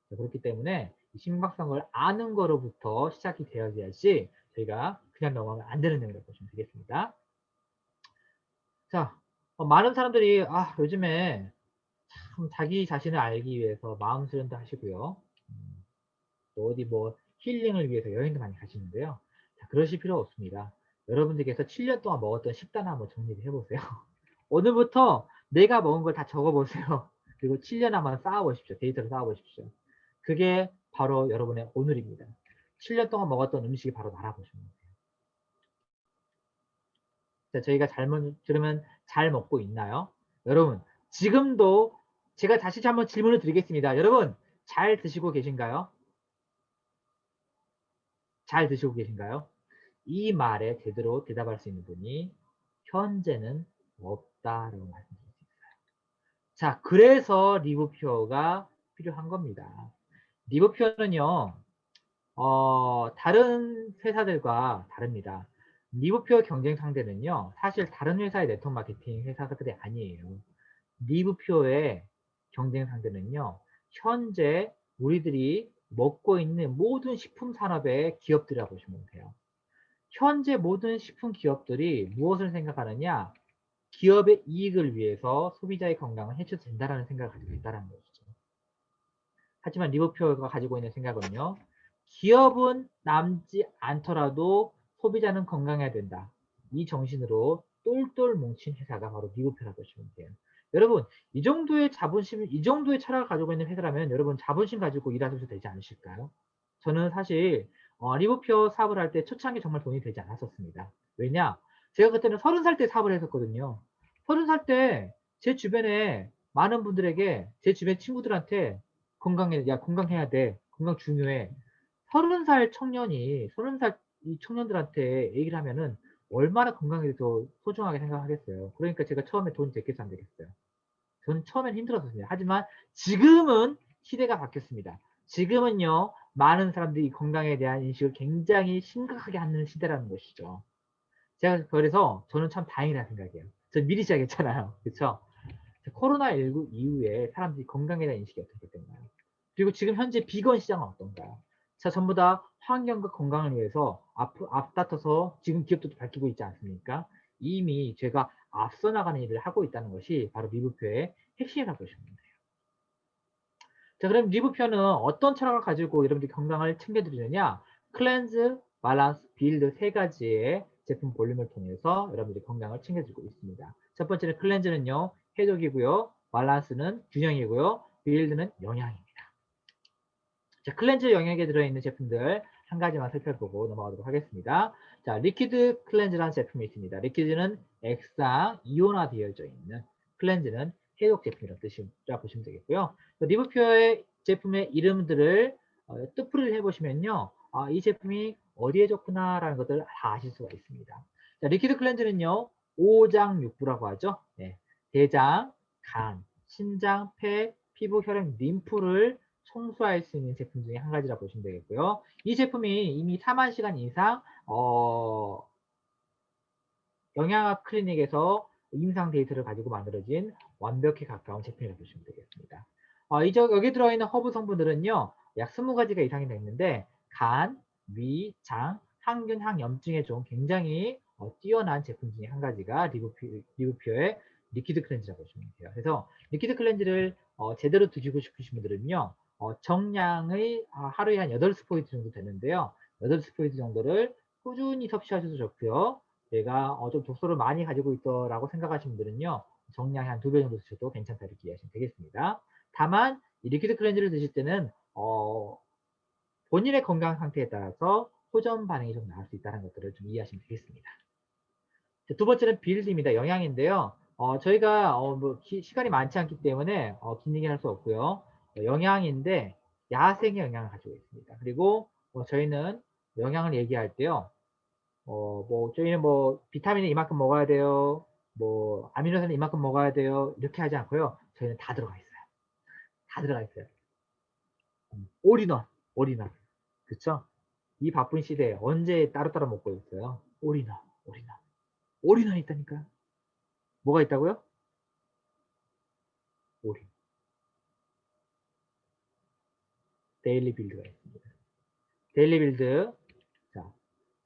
자, 그렇기 때문에 심각성을 아는 거로부터 시작이 되어야지 저희가 그냥 넘어가면 안 되는 내용이라고 보시면 되겠습니다. 자, 많은 사람들이 요즘에 참 자기 자신을 알기 위해서 마음 수련도 하시고요. 또 어디 뭐 힐링을 위해서 여행도 많이 가시는데요. 자, 그러실 필요 없습니다. 여러분들께서 7년 동안 먹었던 식단 한번 정리를 해보세요. 오늘부터 내가 먹은 걸 다 적어보세요. 그리고 7년 한번 쌓아보십시오. 데이터를 쌓아보십시오. 그게 바로 여러분의 오늘입니다. 7년 동안 먹었던 음식이 바로 나라보시면 돼요. 자, 저희가 그러면 잘 먹고 있나요? 여러분, 지금도 제가 다시 한번 질문을 드리겠습니다. 여러분, 잘 드시고 계신가요? 잘 드시고 계신가요? 이 말에 제대로 대답할 수 있는 분이 현재는 없다라고 말씀드릴 수 있어요. 자, 그래서 리뷰표가 필요한 겁니다. 리뷰표는요, 다른 회사들과 다릅니다. 리뷰표 경쟁 상대는요, 사실 다른 회사의 네트워크 마케팅 회사들이 아니에요. 리뷰표의 경쟁 상대는요, 현재 우리들이 먹고 있는 모든 식품 산업의 기업들이라고 보시면 돼요. 현재 모든 식품 기업들이 무엇을 생각하느냐? 기업의 이익을 위해서 소비자의 건강을 해쳐도 된다는 생각을 가지고 있다는 것이죠. 하지만 리뷰표가 가지고 있는 생각은요. 기업은 남지 않더라도 소비자는 건강해야 된다. 이 정신으로 똘똘 뭉친 회사가 바로 리뷰표라고 보시면 돼요. 여러분, 이 정도의 자본심, 이 정도의 철학을 가지고 있는 회사라면 여러분 자본심 가지고 일하셔도 되지 않으실까요? 저는 사실 리뷰표 사업을 할 때 초창기 정말 돈이 되지 않았었습니다. 왜냐? 제가 그때는 30살 때 사업을 했었거든요. 30살 때 제 주변에 많은 분들에게 제 주변 친구들한테 건강해야 돼. 건강 중요해. 30살 청년이 30살 이 청년들한테 얘기를 하면은 얼마나 건강에 대해서 소중하게 생각하겠어요. 그러니까 제가 처음에 돈이 됐겠어 안 되겠어요. 저는 처음엔 힘들었습니다. 하지만 지금은 시대가 바뀌었습니다. 지금은요, 많은 사람들이 건강에 대한 인식을 굉장히 심각하게 하는 시대라는 것이죠. 제가 그래서 저는 참 다행이라는 생각이에요. 저 미리 시작했잖아요. 그렇죠? 코로나19 이후에 사람들이 건강에 대한 인식이 어떻게 됐나요? 그리고 지금 현재 비건 시장은 어떤가요? 자, 전부 다 환경과 건강을 위해서 앞다퉈서 지금 기업들도 밝히고 있지 않습니까? 이미 제가 앞서 나가는 일을 하고 있다는 것이 바로 리뷰표의 핵심이라고 보시면 돼요. 자, 그럼 리뷰표는 어떤 철학을 가지고 여러분들이 건강을 챙겨드리느냐? 클렌즈, 밸런스, 빌드 세 가지의 제품 볼륨을 통해서 여러분들이 건강을 챙겨주고 있습니다. 첫 번째는 클렌즈는요, 해독이고요. 밸런스는 균형이고요. 빌드는 영양입니다. 자, 클렌즈 영역에 들어있는 제품들 한 가지만 살펴보고 넘어가도록 하겠습니다. 자, 리퀴드 클렌즈라는 제품이 있습니다. 리퀴드는 액상 이온화되어져 있는, 클렌즈는 해독 제품이라는 뜻이라고 보시면 되겠고요. 리뷰표의 제품의 이름들을 뜻풀이를 해보시면요. 이 제품이 어디에 좋구나라는 것들을 다 아실 수가 있습니다. 자, 리퀴드 클렌즈는요. 오장육부라고 하죠. 네. 대장, 간, 신장, 폐, 피부, 혈액, 림프를 청소할 수 있는 제품 중에 한 가지라 보시면 되겠고요. 이 제품이 이미 4만 시간 이상 영양학 클리닉에서 임상 데이터를 가지고 만들어진 완벽에 가까운 제품이라고 보시면 되겠습니다. 여기 들어있는 허브 성분들은요. 약 20가지가 이상이 되는데 간, 위, 장, 항균, 항염증에 좋은 굉장히 뛰어난 제품 중에 한 가지가 리브퓨어의 리퀴드 클렌즈라고 보시면 돼요. 그래서 리퀴드 클렌즈를 제대로 드시고 싶으신 분들은요. 정량의 하루에 한 8스포이트 정도 되는데요. 8스포이트 정도를 꾸준히 섭취하셔도 좋고요. 내가 좀 독소를 많이 가지고 있더라고 생각하시는 분들은요. 정량이 한 2배 정도 드셔도 괜찮다 이렇게 이해하시면 되겠습니다. 다만 이 리퀴드 클렌즈를 드실 때는 본인의 건강 상태에 따라서 호전 반응이 좀 나올 수 있다는 것들을 좀 이해하시면 되겠습니다. 두 번째는 빌드입니다. 영양인데요. 저희가 시간이 많지 않기 때문에 긴 얘기는 할 수 없고요. 영양인데 야생의 영양을 가지고 있습니다. 그리고 저희는 영양을 얘기할 때요. 저희는 비타민을 이만큼 먹어야 돼요. 아미노산을 이만큼 먹어야 돼요. 이렇게 하지 않고요. 저희는 다 들어가 있어요. 다 들어가 있어요. 올인원, 올인원. 그쵸? 이 바쁜 시대에 언제 따로따로 먹고 있어요? 올인원, 올인원. 올인원이 있다니까요. 뭐가 있다고요? 올인. 데일리 빌드가 있습니다. 데일리 빌드. 자,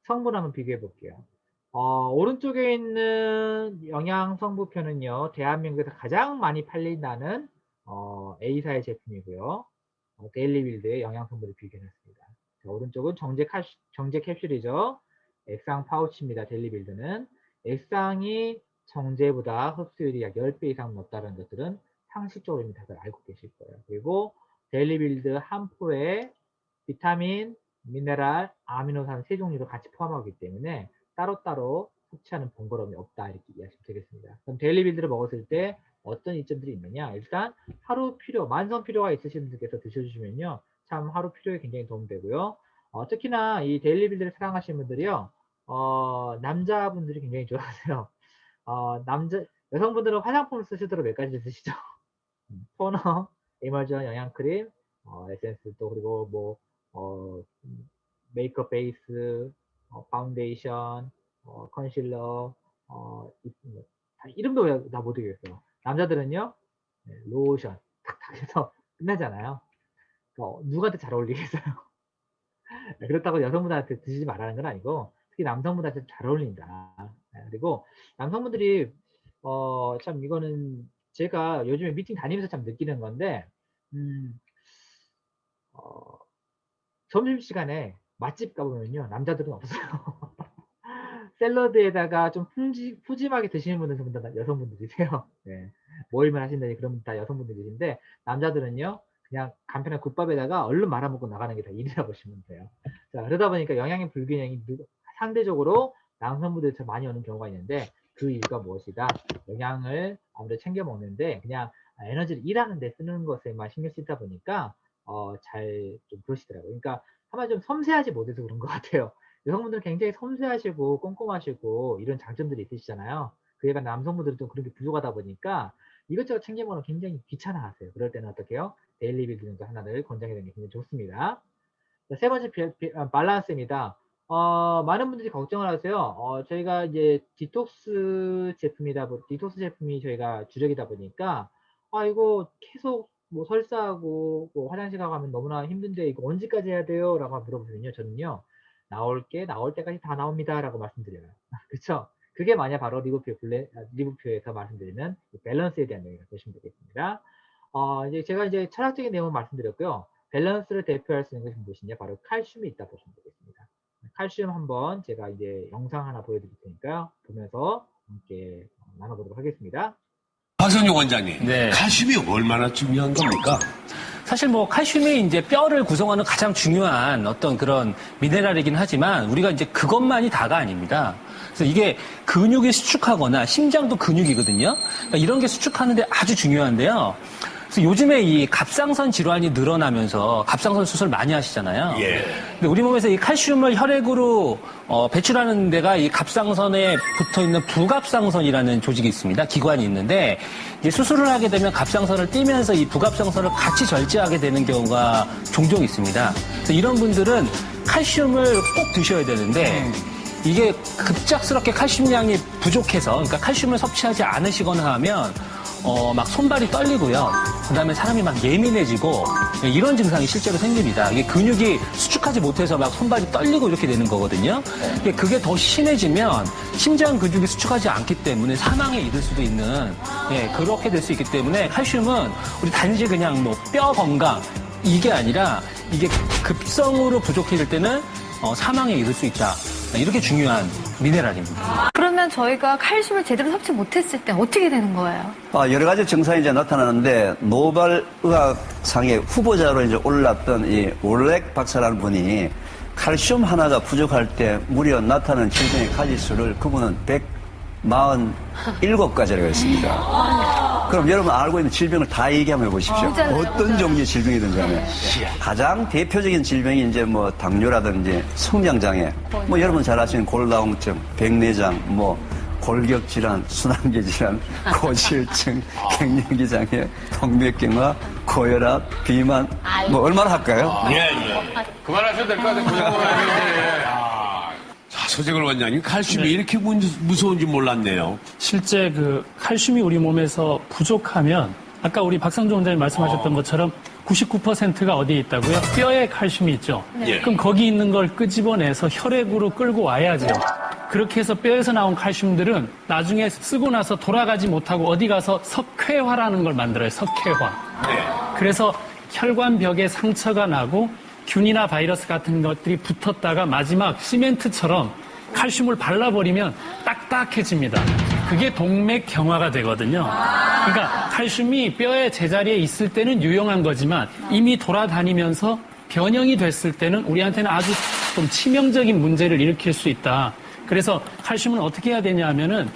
성분 한번 비교해 볼게요. 오른쪽에 있는 영양 성분표는요, 대한민국에서 가장 많이 팔린다는 A사의 제품이고요. 데일리 빌드의 영양 성분을 비교해 놨습니다. 자, 오른쪽은 정제 캡슐이죠. 액상 파우치입니다. 데일리 빌드는. 액상이 정제보다 흡수율이 약 10배 이상 높다는 것들은 상식적으로 이미 다들 알고 계실 거예요. 그리고 데일리 빌드 한 포에 비타민, 미네랄, 아미노산 세 종류를 같이 포함하고 있기 때문에 따로따로 섭취하는 번거로움이 없다 이렇게 이해하시면 되겠습니다. 그럼 데일리 빌드를 먹었을 때 어떤 이점들이 있느냐? 일단 하루 필요, 만성 필요가 있으신 분들께서 드셔주시면요, 참 하루 필요에 굉장히 도움되고요. 특히나 이 데일리 빌드를 사랑하시는 분들이요, 남자분들이 굉장히 좋아하세요. 여성분들은 화장품을 쓰시도록 몇 가지 쓰시죠. 토너, 에머전 영양크림, 에센스 또 그리고 뭐 메이크업 베이스, 파운데이션, 컨실러, 이름도 다 못 외우겠어요. 남자들은요, 로션 탁탁 해서 끝나잖아요. 누구한테 잘 어울리겠어요? 그렇다고 여성분들한테 드시지 말라는 건 아니고, 특히 남성분들한테 잘 어울린다. 그리고 남성분들이 참 이거는 제가 요즘에 미팅 다니면서 참 느끼는 건데, 점심시간에 맛집 가보면요, 남자들은 없어요. 샐러드에다가 좀 푸짐하게 드시는 분들은 전부 다 여성분들이세요. 네. 모임을 하신다니 그런 분 다 여성분들이신데, 남자들은요, 그냥 간편한 국밥에다가 얼른 말아먹고 나가는 게 다 일이라고 보시면 돼요. 자, 그러다 보니까 영양의 불균형이 상대적으로 남성분들이 더 많이 오는 경우가 있는데, 그 이유가 무엇이다? 영양을 아무래도 챙겨 먹는데 그냥 에너지를 일하는 데 쓰는 것에만 신경 쓰다 보니까 잘 좀 그러시더라고요. 그러니까 한마디로 좀 섬세하지 못해서 그런 것 같아요. 여성분들은 굉장히 섬세하시고 꼼꼼하시고 이런 장점들이 있으시잖아요. 그에 반해 남성분들은 좀 그런 게 부족하다 보니까 이것저것 챙겨 먹는 굉장히 귀찮아하세요. 그럴 때는 어떻게 해요? 데일리 빌드 정도 하나를 권장해 드리는 게 굉장히 좋습니다. 자, 세 번째 밸런스입니다. 많은 분들이 걱정을 하세요. 저희가 이제 디톡스 제품이 저희가 주력이다 보니까, 이거 계속 뭐 설사하고 뭐 화장실 가고 하면 너무나 힘든데 이거 언제까지 해야 돼요? 라고 물어보면요. 저는요, 나올 때까지 다 나옵니다. 라고 말씀드려요. 그쵸? 그게 만약 바로 리뷰표에서 말씀드리는 밸런스에 대한 내용이라고 보시면 되겠습니다. 이제 제가 이제 철학적인 내용을 말씀드렸고요. 밸런스를 대표할 수 있는 것이 무엇이냐? 바로 칼슘이 있다 보시면 되겠습니다. 칼슘 한번 제가 이제 영상 하나 보여드릴 테니까요. 보면서 함께 나눠보도록 하겠습니다. 박선용 원장님, 네. 칼슘이 얼마나 중요한 겁니까? 사실 뭐 칼슘이 이제 뼈를 구성하는 가장 중요한 어떤 그런 미네랄이긴 하지만 우리가 이제 그것만이 다가 아닙니다. 그래서 이게 근육이 수축하거나 심장도 근육이거든요. 그러니까 이런 게 수축하는데 아주 중요한데요. 그래서 요즘에 이 갑상선 질환이 늘어나면서 갑상선 수술 많이 하시잖아요. 예. 근데 우리 몸에서 이 칼슘을 혈액으로 배출하는 데가 이 갑상선에 붙어 있는 부갑상선이라는 조직이 있습니다. 기관이 있는데 이제 수술을 하게 되면 갑상선을 띄면서 이 부갑상선을 같이 절제하게 되는 경우가 종종 있습니다. 그래서 이런 분들은 칼슘을 꼭 드셔야 되는데 이게 급작스럽게 칼슘량이 부족해서, 그러니까 칼슘을 섭취하지 않으시거나 하면 막 손발이 떨리고요. 그 다음에 사람이 막 예민해지고 이런 증상이 실제로 생깁니다. 이게 근육이 수축하지 못해서 막 손발이 떨리고 이렇게 되는 거거든요. 그게 더 심해지면 심장 근육이 수축하지 않기 때문에 사망에 이를 수도 있는, 그렇게 될 수 있기 때문에 칼슘은 우리 단지 그냥 뭐 뼈 건강 이게 아니라 이게 급성으로 부족해질 때는 사망에 이를 수 있다. 이렇게 중요한 미네랄입니다. 그러면 저희가 칼슘을 제대로 섭취 못했을 때 어떻게 되는 거예요? 여러 가지 증상이 이제 나타나는데 노벨 의학상의 후보자로 이제 올랐던 이 올렉 박사라는 분이 칼슘 하나가 부족할 때 무려 나타나는 질병의 가지수를 그분은 147가지라고 했습니다. 그럼 여러분 알고 있는 질병을 다 얘기 한번 해보십시오. 어떤 종류의 질병이든지 간에. 가장 대표적인 질병이 이제 뭐 당뇨라든지 성장장애, 뭐 여러분 잘 아시는 골다공증, 백내장, 뭐 골격질환, 순환계 질환, 고지혈증, 갱년기장애, 동맥경화, 고혈압, 비만, 뭐 얼마나 할까요? 예. 그만하셔도 될 것 같아요. 그 정도면 하는데. 자, 서재걸 원장님, 칼슘이 이렇게 무서운지 몰랐네요. 실제 그 칼슘이 우리 몸에서 부족하면 아까 우리 박상조 원장님 말씀하셨던 것처럼 99%가 어디에 있다고요? 뼈에 칼슘이 있죠. 예. 그럼 거기 있는 걸 끄집어내서 혈액으로 끌고 와야죠. 그렇게 해서 뼈에서 나온 칼슘들은 나중에 쓰고 나서 돌아가지 못하고 어디 가서 석회화라는 걸 만들어요. 석회화. 그래서 혈관벽에 상처가 나고 균이나 바이러스 같은 것들이 붙었다가 마지막 시멘트처럼 칼슘을 발라버리면 딱딱해집니다. 그게 동맥 경화가 되거든요. 그러니까 칼슘이 뼈의 제자리에 있을 때는 유용한 거지만 이미 돌아다니면서 변형이 됐을 때는 우리한테는 아주 좀 치명적인 문제를 일으킬 수 있다. 그래서 칼슘은 어떻게 해야 되냐 하면은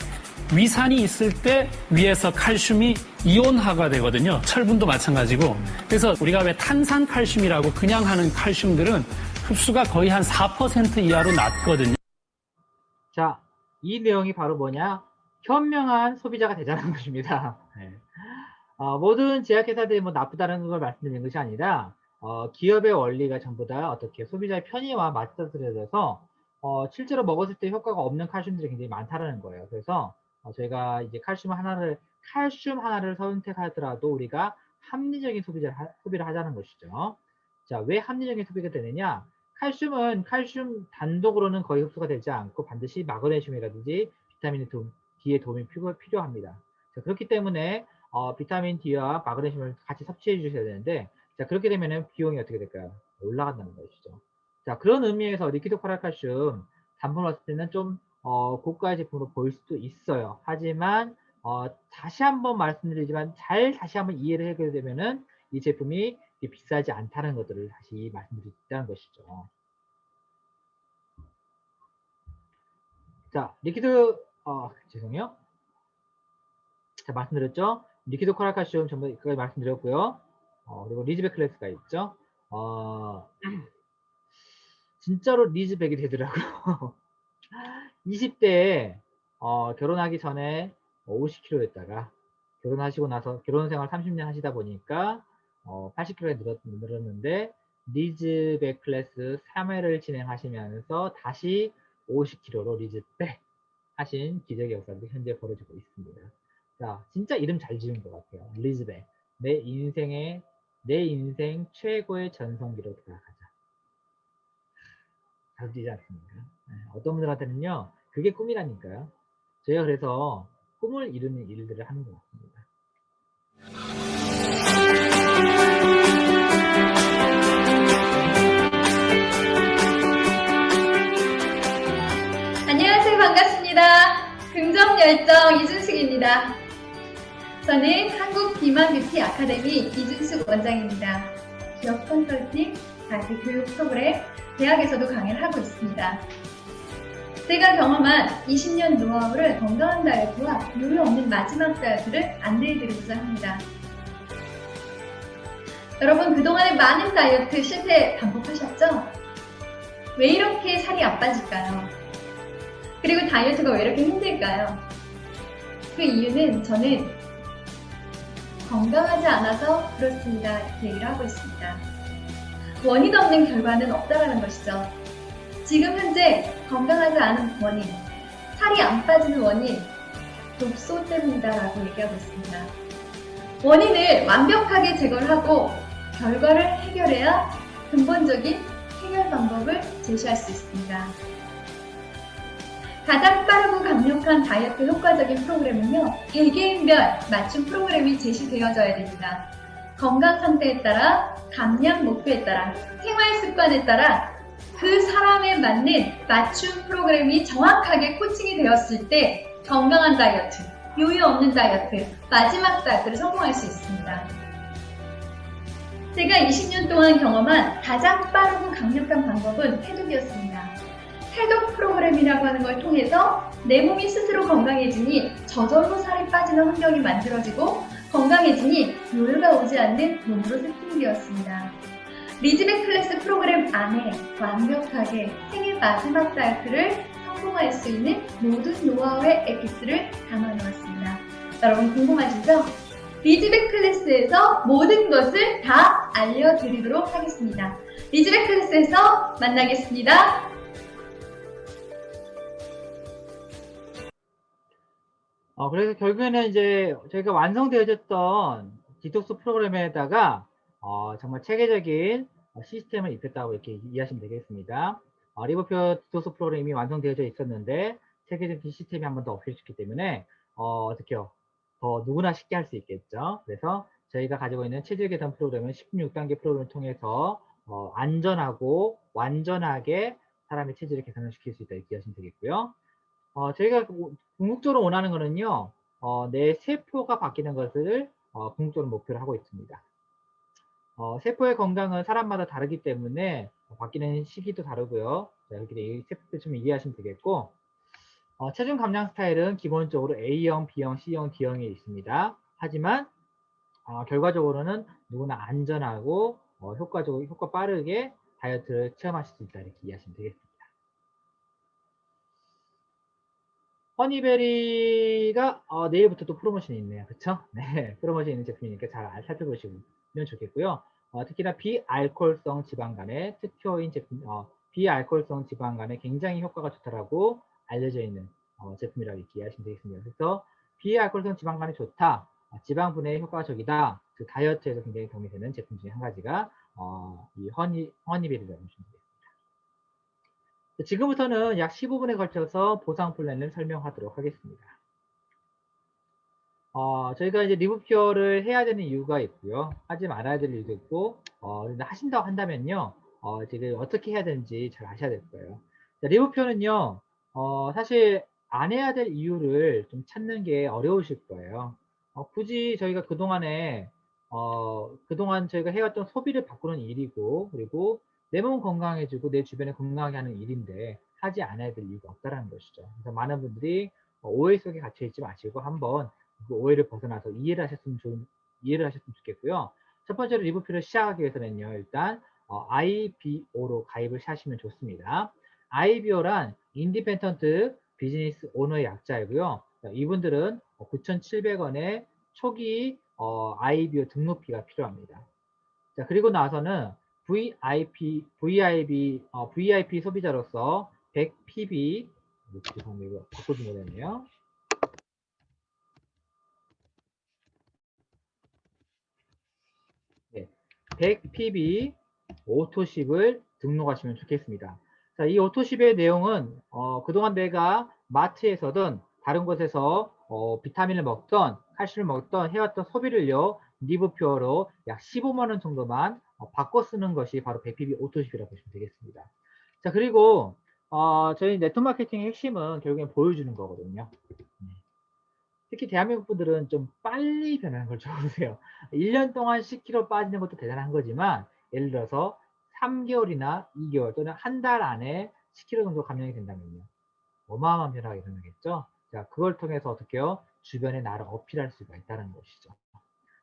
위산이 있을 때 위에서 칼슘이 이온화가 되거든요. 철분도 마찬가지고. 그래서 우리가 왜 탄산칼슘이라고 그냥 하는 칼슘들은 흡수가 거의 한 4% 이하로 낮거든요. 자, 이 내용이 바로 뭐냐? 현명한 소비자가 되자는 것입니다. 모든 제약회사들이 뭐 나쁘다는 걸 말씀드리는 것이 아니라 기업의 원리가 전부 다 어떻게 소비자의 편의와 맞춰서 실제로 먹었을 때 효과가 없는 칼슘들이 굉장히 많다는 거예요. 그래서 저희가 이제 칼슘 하나를 선택하더라도 우리가 합리적인 소비를 하자는 것이죠. 자, 왜 합리적인 소비가 되느냐? 칼슘은 칼슘 단독으로는 거의 흡수가 되지 않고 반드시 마그네슘이라든지 비타민 D의 도움이 필요합니다. 자, 그렇기 때문에 비타민 D와 마그네슘을 같이 섭취해 주셔야 되는데, 자, 그렇게 되면 비용이 어떻게 될까요? 올라간다는 것이죠. 자, 그런 의미에서 리퀴드 코랄칼슘 단품 왔을 때는 좀 고가의 제품으로 보일 수도 있어요. 하지만 다시 한번 말씀드리지만 다시 한번 이해를 해야 되면은 이 제품이 비싸지 않다는 것들을 다시 말씀드리자는 것이죠. 자, 죄송해요. 자, 말씀드렸죠? 리퀴드 코랄칼슘 전부 여기까지 말씀드렸고요. 그리고 리즈베클래스가 있죠. 진짜로 리즈백이 되더라고요. 20대에 결혼하기 전에 50kg였다가 결혼하시고 나서 결혼 생활 30년 하시다 보니까 80kg에 늘었는데 리즈백 클래스 3회를 진행하시면서 다시 50kg로 리즈백 하신 기적의 역사도 현재 벌어지고 있습니다. 자, 진짜 이름 잘 지은 것 같아요. 리즈백. 내 인생 최고의 전성기로 돌아가자. 잘 되지 않습니까? 어떤 분들한테는요, 그게 꿈이라니까요. 저희가 그래서 꿈을 이루는 일들을 하는 것 같습니다. 안녕하세요. 반갑습니다. 긍정열정 이준숙입니다. 저는 한국 비만뷰티 아카데미 이준숙 원장입니다. 기업 컨설팅, 자기 교육 프로그램, 대학에서도 강의를 하고 있습니다. 제가 경험한 20년 노하우를 건강한 다이어트와 요요 없는 마지막 다이어트를 안내해드리고자 합니다. 여러분, 그동안에 많은 다이어트 실패 반복하셨죠? 왜 이렇게 살이 안 빠질까요? 그리고 다이어트가 왜 이렇게 힘들까요? 그 이유는 저는 건강하지 않아서 그렇습니다. 이렇게 얘기를 하고 있습니다. 원인 없는 결과는 없다라는 것이죠. 지금 현재 건강하지 않은 원인, 살이 안 빠지는 원인, 독소 때문이다라고 얘기하고 있습니다. 원인을 완벽하게 제거를 하고 결과를 해결해야 근본적인 해결 방법을 제시할 수 있습니다. 가장 빠르고 강력한 다이어트 효과적인 프로그램은요, 개개인별 맞춤 프로그램이 제시되어져야 됩니다. 건강 상태에 따라, 감량 목표에 따라, 생활 습관에 따라 그 사람에 맞는 맞춤 프로그램이 정확하게 코칭이 되었을 때 건강한 다이어트, 요요 없는 다이어트, 마지막 다이어트를 성공할 수 있습니다. 제가 20년 동안 경험한 가장 빠르고 강력한 방법은 해독이었습니다. 해독 프로그램이라고 하는 걸 통해서 내 몸이 스스로 건강해지니 저절로 살이 빠지는 환경이 만들어지고 건강해지니 요요가 오지 않는 몸으로 세팅되었습니다. 리즈백 클래스 프로그램 안에 완벽하게 생애 마지막 다이어트를 성공할 수 있는 모든 노하우의 에피스를 담아놓았습니다. 여러분 궁금하시죠? 리즈백 클래스에서 모든 것을 다 알려드리도록 하겠습니다. 리즈백 클래스에서 만나겠습니다. 그래서 결국에는 이제 저희가 완성되어졌던 디톡스 프로그램에다가 정말 체계적인 시스템을 입혔다고 이렇게 이해하시면 되겠습니다. 리버표 디도스 프로그램이 완성되어져 있었는데 체계적인 시스템이 한 번 더 업혀졌기 때문에 어떻게요? 더 누구나 쉽게 할 수 있겠죠. 그래서 저희가 가지고 있는 체질 개선 프로그램은 16단계 프로그램을 통해서 안전하고 완전하게 사람의 체질을 개선을 시킬 수 있다 이렇게 이해하시면 되겠고요. 저희가 궁극적으로 원하는 거는요, 내 세포가 바뀌는 것을 궁극적으로 목표로 하고 있습니다. 세포의 건강은 사람마다 다르기 때문에 바뀌는 시기도 다르고요. 자, 이렇게 세포를 좀 이해하시면 되겠고, 체중 감량 스타일은 기본적으로 A형, B형, C형, D형이 있습니다. 하지만 결과적으로는 누구나 안전하고 효과적으로 효과 빠르게 다이어트를 체험하실 수 있다 이렇게 이해하시면 되겠습니다. 허니베리가 내일부터 또 프로모션이 있네요. 그쵸? 네, 프로모션이 있는 제품이니까 잘 살펴보시면 좋겠고요. 특히나 비알코올성 지방간에 특효인 제품, 비알코올성 지방간에 굉장히 효과가 좋다라고 알려져 있는 제품이라고 이렇게 이해하시면 되겠습니다. 그래서 비알코올성 지방간에 좋다, 지방 분해에 효과적이다, 그 다이어트에서 굉장히 도움이 되는 제품 중에 한 가지가 이 허니베리라고 보시면 되겠습니다. 지금부터는 약 15분에 걸쳐서 보상 플랜을 설명하도록 하겠습니다. 저희가 이제 리부표를 해야 되는 이유가 있고요. 하지 말아야 될 이유도 있고, 근데 하신다고 한다면요, 지금 어떻게 해야 되는지 잘 아셔야 될 거예요. 자, 리부표는요, 사실 안 해야 될 이유를 좀 찾는 게 어려우실 거예요. 굳이 저희가 그동안 저희가 해왔던 소비를 바꾸는 일이고, 그리고 내 몸 건강해지고 내 주변을 건강하게 하는 일인데 하지 않아야 될 이유가 없다는 것이죠. 그래서 많은 분들이 오해 속에 갇혀 있지 마시고 한번 그 오해를 벗어나서 이해를 하셨으면 좋겠고요. 첫 번째로 리부표를 시작하기 위해서는요, 일단 IBO로 가입을 하시면 좋습니다. IBO란 인디펜던트 비즈니스 오너의 약자이고요. 이분들은 9,700원의 초기 IBO 등록비가 필요합니다. 자, 그리고 나서는 VIP 소비자로서 100PB, 죄송합니다. 이거 바꾸지 못했네요. 네, 100PB 오토십을 등록하시면 좋겠습니다. 자, 이 오토십의 내용은 그동안 내가 마트에서든 다른 곳에서 비타민을 먹던 칼슘을 먹던 해왔던 소비를요, 리부표로 약 15만원 정도만 바꿔 쓰는 것이 바로 100PB 오토십이라고 보시면 되겠습니다. 자, 그리고 저희 네트워크 마케팅의 핵심은 결국엔 보여주는 거거든요. 특히 대한민국 분들은 좀 빨리 변하는 걸 좋아하세요. 1년 동안 10kg 빠지는 것도 대단한 거지만, 예를 들어서 3개월이나 2개월 또는 한 달 안에 10kg 정도 감량이 된다면요, 어마어마한 변화가 일어나겠죠. 자, 그걸 통해서 어떻게 해요? 주변에 나를 어필할 수가 있다는 것이죠.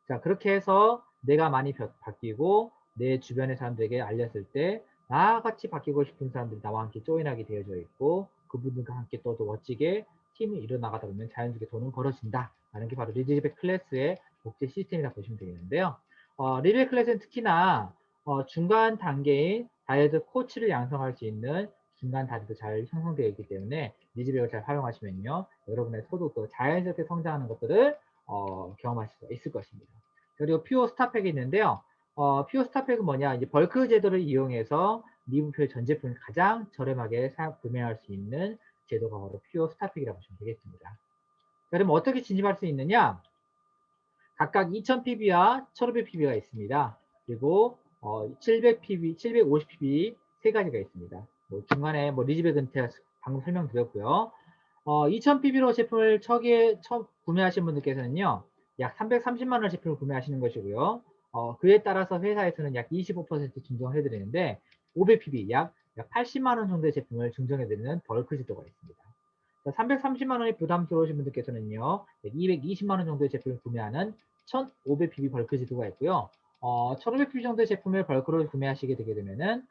자, 그렇게 해서 내가 많이 바뀌고 내 주변의 사람들에게 알렸을 때 나같이 바뀌고 싶은 사람들이 나와 함께 조인하게 되어져 있고 그분들과 함께 또 멋지게 팀이 일어나가다 보면 자연스럽게 돈은 벌어진다 라는 게 바로 리드백 클래스의 복제 시스템이라고 보시면 되겠는데요. 리드백 클래스는 특히나 중간 단계인 다이어트 코치를 양성할 수 있는 중간 다리도 잘 형성되어 있기 때문에 리즈백을 잘 활용하시면요, 여러분의 소득도 자연스럽게 성장하는 것들을 경험하실 수 있을 것입니다. 그리고 퓨어 스타팩이 있는데요. 퓨어 스타팩은 뭐냐? 이제 벌크 제도를 이용해서 리부표의 전 제품을 가장 저렴하게 구매할 수 있는 제도가 바로 퓨어 스타팩이라고 보시면 되겠습니다. 그러면 어떻게 진입할 수 있느냐? 각각 2000pb와 1500pb가 있습니다. 그리고 700pb, 750pb 세 가지가 있습니다. 중간에 리즈백 은퇴 방금 설명드렸고요. 2000pb로 제품을 구매하신 분들께서는요, 약 330만원 제품을 구매하시는 것이고요. 그에 따라서 회사에서는 약 25% 증정을 해드리는데 500pb 약 80만원 정도의 제품을 증정해드리는 벌크 제도가 있습니다. 330만원이 부담스러우신 분들께서는요, 220만원 정도의 제품을 구매하는 1500pb 벌크 제도가 있고요. 1500pb 정도의 제품을 벌크로 구매하시게 되게 되면은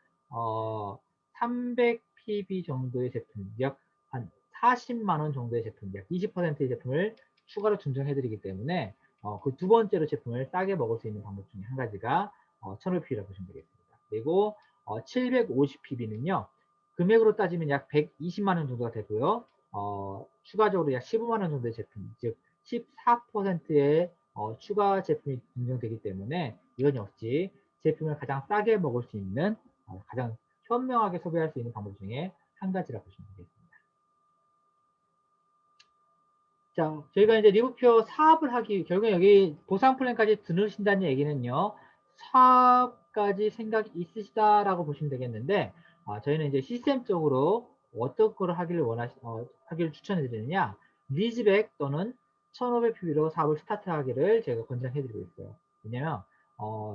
300pb 정도의 제품, 약 한 40만원 정도의 제품, 약 20%의 제품을 추가로 증정해드리기 때문에 그 두 번째로 제품을 싸게 먹을 수 있는 방법 중에 한 가지가 1500pb라고 보시면 되겠습니다. 그리고 750pb는요, 금액으로 따지면 약 120만원 정도가 되고요. 추가적으로 약 15만원 정도의 제품, 즉 14%의 추가 제품이 증정되기 때문에 이건 역시 제품을 가장 싸게 먹을 수 있는 가장 현명하게 소비할 수 있는 방법 중에 한 가지라고 보시면 되겠습니다. 자, 저희가 이제 리뷰표 사업을 하기, 결국에 여기 보상 플랜까지 들으신다는 얘기는요, 사업까지 생각이 있으시다라고 보시면 되겠는데, 저희는 이제 시스템적으로 어떤 거를 하기를 추천해 드리느냐, 리즈백 또는 1500PB로 사업을 스타트하기를 제가 권장해 드리고 있어요. 왜냐면,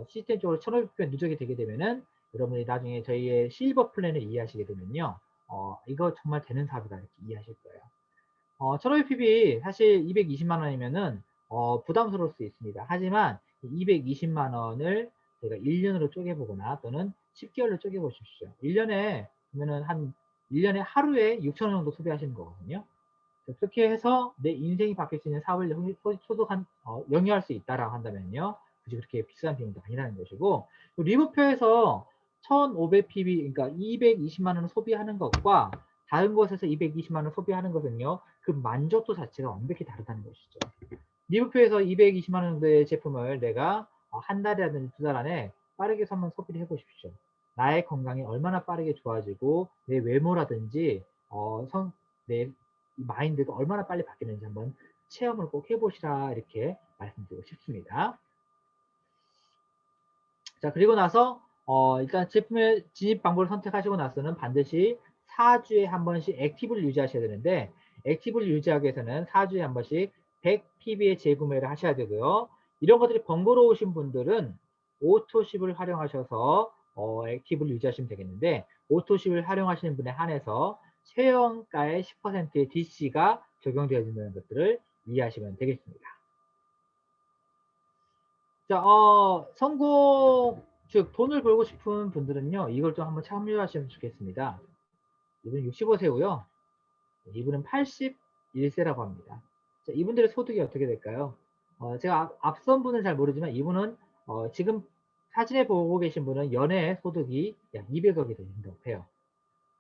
시스템적으로 1500PB가 누적이 되게 되면은, 여러분이 나중에 저희의 실버 플랜을 이해하시게 되면요, 이거 정말 되는 사업이다, 이렇게 이해하실 거예요. 1500PB 사실 220만 원이면은 부담스러울 수 있습니다. 하지만 220만 원을 제가 1년으로 쪼개보거나 또는 10개월로 쪼개보십시오. 1년에 보면은 1년에 하루에 6,000원 정도 소비하시는 거거든요. 그렇게 해서 내 인생이 바뀔 수 있는 사업을 영위할 수 있다라고 한다면요. 굳이 그렇게 비싼 비용도 아니라는 것이고, 리뷰표에서 1500PB, 그러니까 220만 원을 소비하는 것과 다른 곳에서 220만 원 소비하는 것은요, 그 만족도 자체가 완벽히 다르다는 것이죠. 리뷰표에서 220만 원 정도의 제품을 내가 한 달이라든지 두 달 안에 빠르게 한번 소비를 해보십시오. 나의 건강이 얼마나 빠르게 좋아지고 내 외모라든지 내 마인드가 얼마나 빨리 바뀌는지 한번 체험을 꼭 해보시라, 이렇게 말씀드리고 싶습니다. 자, 그리고 나서 일단 제품의 진입 방법을 선택하시고 나서는 반드시 4주에 한 번씩 액티브를 유지하셔야 되는데, 액티브를 유지하기 위해서는 4주에 한 번씩 100PB의 재구매를 하셔야 되고요. 이런 것들이 번거로우신 분들은 오토십을 활용하셔서 액티브를 유지하시면 되겠는데, 오토십을 활용하시는 분에 한해서 최저가의 10%의 DC가 적용되어지는 것들을 이해하시면 되겠습니다. 자, 성공, 즉 돈을 벌고 싶은 분들은요, 이걸 좀 한번 참여하시면 좋겠습니다. 이분은 65세고요. 이분은 81세라고 합니다. 자, 이분들의 소득이 어떻게 될까요? 제가 앞선 분은 잘 모르지만 이분은 지금 사진에 보고 계신 분은 연애 소득이 약 200억이 된다고 해요.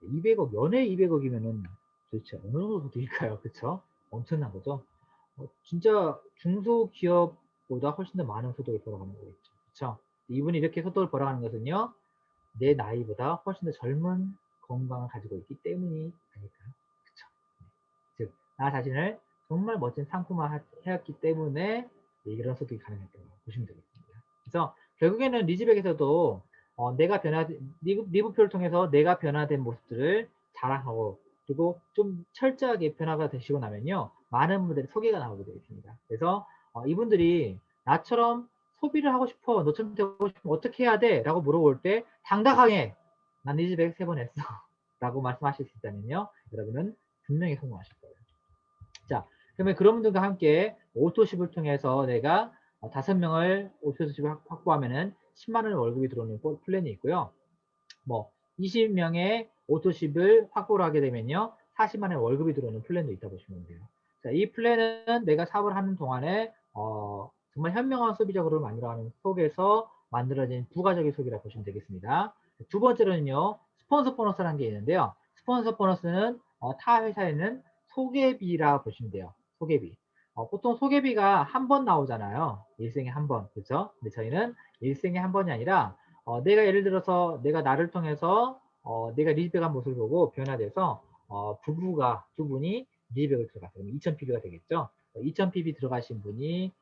200억, 연애 200억이면은 도대체 어느 정도 소득일까요? 그쵸? 엄청난 거죠? 진짜 중소기업보다 훨씬 더 많은 소득을 벌어가는 거겠죠. 그쵸? 이분이 이렇게 소득을 벌어가는 것은요, 내 나이보다 훨씬 더 젊은 건강을 가지고 있기 때문이 아닐까요? 그쵸? 즉, 나 자신을 정말 멋진 상품화 해왔기 때문에 이런 소득이 가능했다고 보시면 되겠습니다. 그래서 결국에는 리즈백에서도 리뷰표를 통해서 내가 변화된 모습들을 자랑하고, 그리고 좀 철저하게 변화가 되시고 나면요, 많은 분들이 소개가 나오게 되겠습니다. 그래서 이분들이 나처럼 소비를 하고 싶어, 너처럼 되고 싶으면 어떻게 해야 돼? 라고 물어볼 때 당당하게 난 리즈백 3번 했어 라고 말씀하실 수 있다면요, 여러분은 분명히 성공하실 거예요. 자, 그러면 그런 분들과 함께 오토십을 통해서 내가 5명을 오토십을 확보하면은 10만 원 월급이 들어오는 플랜이 있고요. 뭐 20명의 오토십을 확보를 하게 되면요, 40만 원 월급이 들어오는 플랜도 있다 보시면 돼요. 자, 이 플랜은 내가 사업을 하는 동안에 정말 현명한 소비적으로 만들어가는 속에서 만들어진 부가적인 소비라고 보시면 되겠습니다. 두 번째로는요, 스폰서 보너스라는 게 있는데요. 스폰서 보너스는 타 회사에는 소개비라 보시면 돼요. 소개비. 보통 소개비가 한 번 나오잖아요. 일생에 한 번. 그렇죠? 근데 저희는 일생에 한 번이 아니라 내가 예를 들어서 내가 나를 통해서 내가 리즈백한 모습을 보고 변화돼서 부부가 두 분이 리즈백을 들어갔어요. 2000PB가 되겠죠? 2000PB 들어가신 분이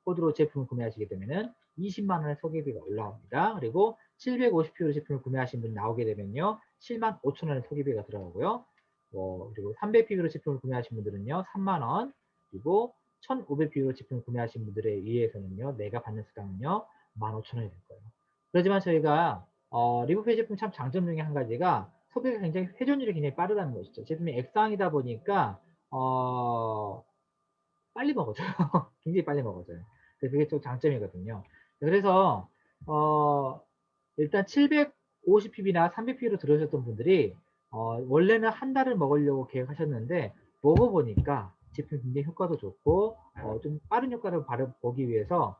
코드로 제품을 구매하시게 되면은 20만 원의 소개비가 올라옵니다. 그리고 750PB로 제품을 구매하신 분이 나오게 되면요, 7만 5천 원의 소개비가 들어가고요. 그리고 300PB로 제품을 구매하신 분들은요, 3만 원, 그리고 1500PB로 제품을 구매하신 분들에 의해서는요, 내가 받는 수당은요, 15,000원이 될 거예요. 그렇지만 저희가 리뷰표 제품 참 장점 중에 한 가지가 소비가 굉장히 회전율이 굉장히 빠르다는 것이죠. 제품이 액상이다 보니까 빨리 먹어져요. 굉장히 빨리 먹어져요. 그게 좀 장점이거든요. 그래서 일단 750PB나 300PB로 들어오셨던 분들이 원래는 한 달을 먹으려고 계획하셨는데 먹어보니까 제품 굉장히 효과도 좋고 좀 빠른 효과를 보기 위해서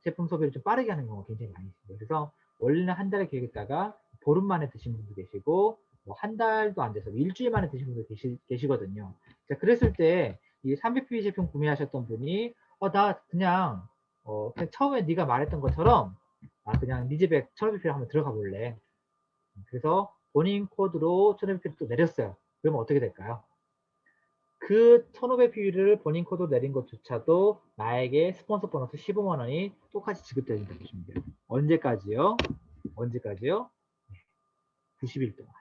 제품 소비를 좀 빠르게 하는 경우가 굉장히 많이 있습니다. 그래서 원래는 한 달을 계획했다가 보름 만에 드신 분도 계시고 한 달도 안 돼서 일주일 만에 드신 분도 계시거든요. 자, 그랬을 때 이 300PB 제품 구매하셨던 분이 나 그냥 처음에 네가 말했던 것처럼 그냥 네 집에 1,500피를 한번 들어가 볼래. 그래서 본인 코드로 1,500피를 또 내렸어요. 그러면 어떻게 될까요? 그 1,500PB를 본인 코드로 내린 것조차도 나에게 스폰서 보너스 15만 원이 똑같이 지급되어진다고 보시면 돼요. 언제까지요? 언제까지요? 90일 동안.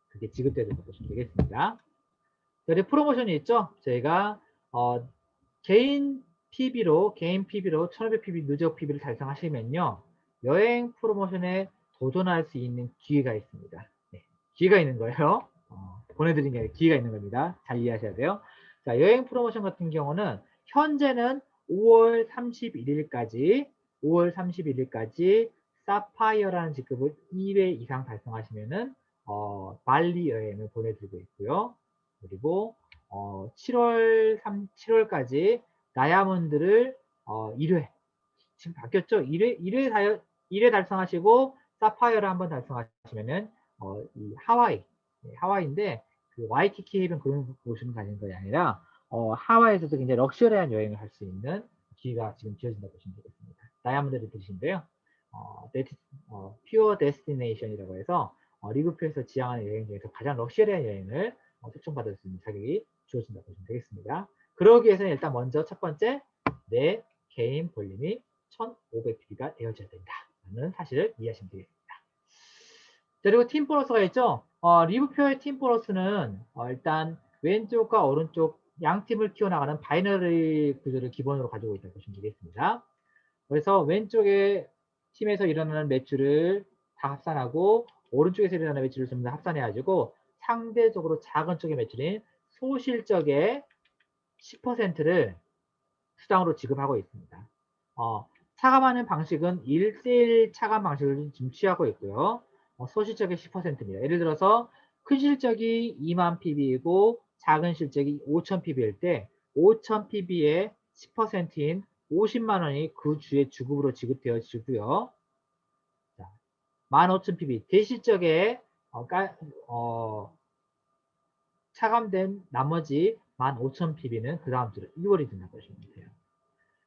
그게 지급되어진다고 보시면 되겠습니다. 여기 프로모션이 있죠? 저희가 개인 PB로 1,500PB 누적 PB를 달성하시면요. 여행 프로모션에 도전할 수 있는 기회가 있습니다. 네, 기회가 있는 거예요. 보내드린 게 아니라 기회가 있는 겁니다. 잘 이해하셔야 돼요. 자, 여행 프로모션 같은 경우는 현재는 5월 31일까지 사파이어라는 직급을 2회 이상 달성하시면은 발리 여행을 보내드리고 있고요. 그리고 7월까지 다이아몬드를 1회 지금 바뀌었죠? 1회 달성하시고 사파이어를 한번 달성하시면은 이 하와이인데 그 와이키키 해변 그런 곳을 가는 것이 아니라 하와이에서도 굉장히 럭셔리한 여행을 할 수 있는 기회가 지금 지어진다고 보시면 되겠습니다. 다이아몬드를 들으신데요. 퓨어 데스티네이션이라고 해서 리그표에서 지향하는 여행 중에서 가장 럭셔리한 여행을 초청받을 수 있는 자격이 주어진다고 보시면 되겠습니다. 그러기 위해서는 일단 먼저 첫 번째 내 개인 볼륨이 1,500PB가 되어져야 된다는 사실을 이해하시면 되겠습니다. 자, 그리고 팀 보너스가 있죠. 리뷰표의 팀 보너스는 일단 왼쪽과 오른쪽 양 팀을 키워나가는 바이너리 구조를 기본으로 가지고 있다고 보시면 되겠습니다. 그래서 왼쪽에 팀에서 일어나는 매출을 다 합산하고 오른쪽에서 일어나는 매출을 전부 다 합산해가지고 상대적으로 작은 쪽의 매출인 소실적의 10%를 수당으로 지급하고 있습니다. 차감하는 방식은 1대1 차감 방식을 지금 취하고 있고요. 소실적의 10%입니다. 예를 들어서 큰 실적이 2만 PB이고 작은 실적이 5,000 PB일 때 5,000 PB의 10%인 50만 원이 그 주의 주급으로 지급되어지고요. 15,000 PB 대실적에 차감된 나머지 15,000 PB는 그 다음 주로 2월이 된다고 보시면 돼요.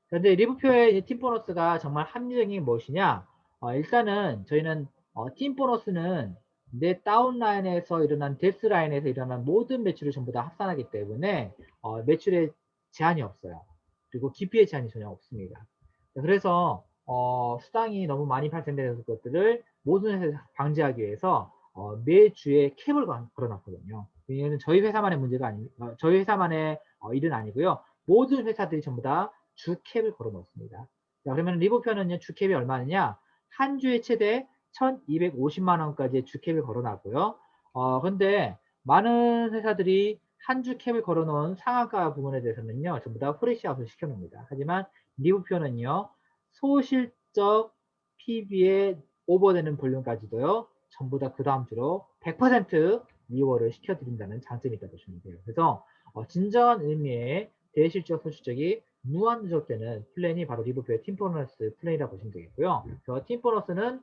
그런데 리뷰표의 팀 보너스가 정말 합리적인 게 무엇이냐? 일단은 저희는 팀 보너스는 내 다운라인에서 일어난 데스라인에서 일어난 모든 매출을 전부 다 합산하기 때문에 매출에 제한이 없어요. 그리고 기피의 제한이 전혀 없습니다. 그래서 수당이 너무 많이 발생되는 것들을 모든 회사에서 방지하기 위해서 매주에 캡을 걸어놨거든요. 이거는 저희 회사만의 문제가 아닙니다. 저희 회사만의 일은 아니고요. 모든 회사들이 전부 다 주 캡을 걸어놓습니다. 자, 그러면 리뷰표는요, 주 캡이 얼마냐? 한 주에 최대 1,250만 원까지의 주 캡을 걸어놨고요. 근데 많은 회사들이 한 주 캡을 걸어놓은 상한가 부분에 대해서는요, 전부 다 프레시아웃을 시켜놓습니다. 하지만 리뷰표는요, 소실적 PB에 오버되는 볼륨까지도요, 전부 다 그 다음 주로 100% 리워를 시켜드린다는 장점이 있다고 보시면 돼요. 그래서 진정한 의미의 대실적 소실적이 무한 누적되는 플랜이 바로 리뷰표의 팀 보너스 플랜이라고 보시면 되겠고요. 그래서 팀 보너스는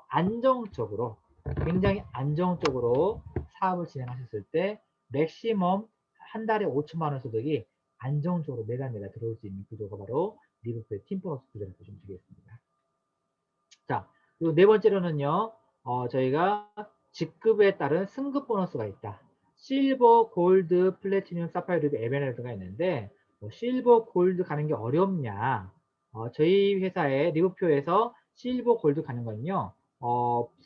안정적으로, 굉장히 안정적으로 사업을 진행하셨을 때 맥시멈 한 달에 5천만 원 소득이 안정적으로 매달 들어올 수 있는 구조가 바로 리뷰표의 팀 보너스 구조라고 보시면 되겠습니다. 자, 그리고 네 번째로는요, 저희가 직급에 따른 승급 보너스가 있다. 실버, 골드, 플래티늄, 사파이어, 그리고 에메랄드가 있는데 실버, 골드 가는 게 어렵냐? 저희 회사의 리뷰표에서 실버, 골드 가는 건요.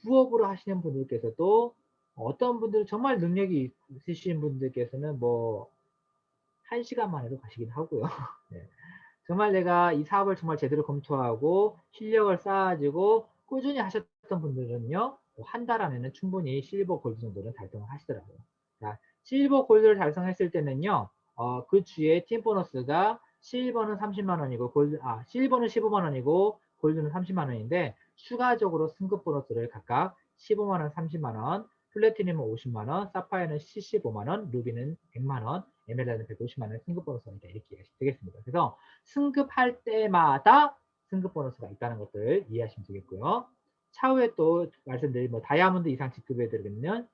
부업으로 하시는 분들께서도 어떤 분들은 정말 능력이 있으신 분들께서는 뭐 1시간 만에도 가시긴 하고요. 네. 정말 내가 이 사업을 정말 제대로 검토하고 실력을 쌓아지고 꾸준히 하셨던 분들은요. 한 달 안에는 충분히 실버, 골드 정도는 달성을 하시더라고요. 자, 실버, 골드를 달성했을 때는요. 그 주에 팀 보너스가 실버는 30만 원이고 실버는 15만 원이고 골드는 30만 원인데 추가적으로 승급 보너스를 각각 15만 원, 30만 원, 플래티늄은 50만 원, 사파이어는 75만 원, 루비는 100만 원, 에메랄드는 150만 원 승급 보너스가 있다 이렇게 되겠습니다. 그래서 승급할 때마다 승급 보너스가 있다는 것들 이해하시면 되겠고요. 차후에 또 말씀드린 다이아몬드 이상 직급에 들으면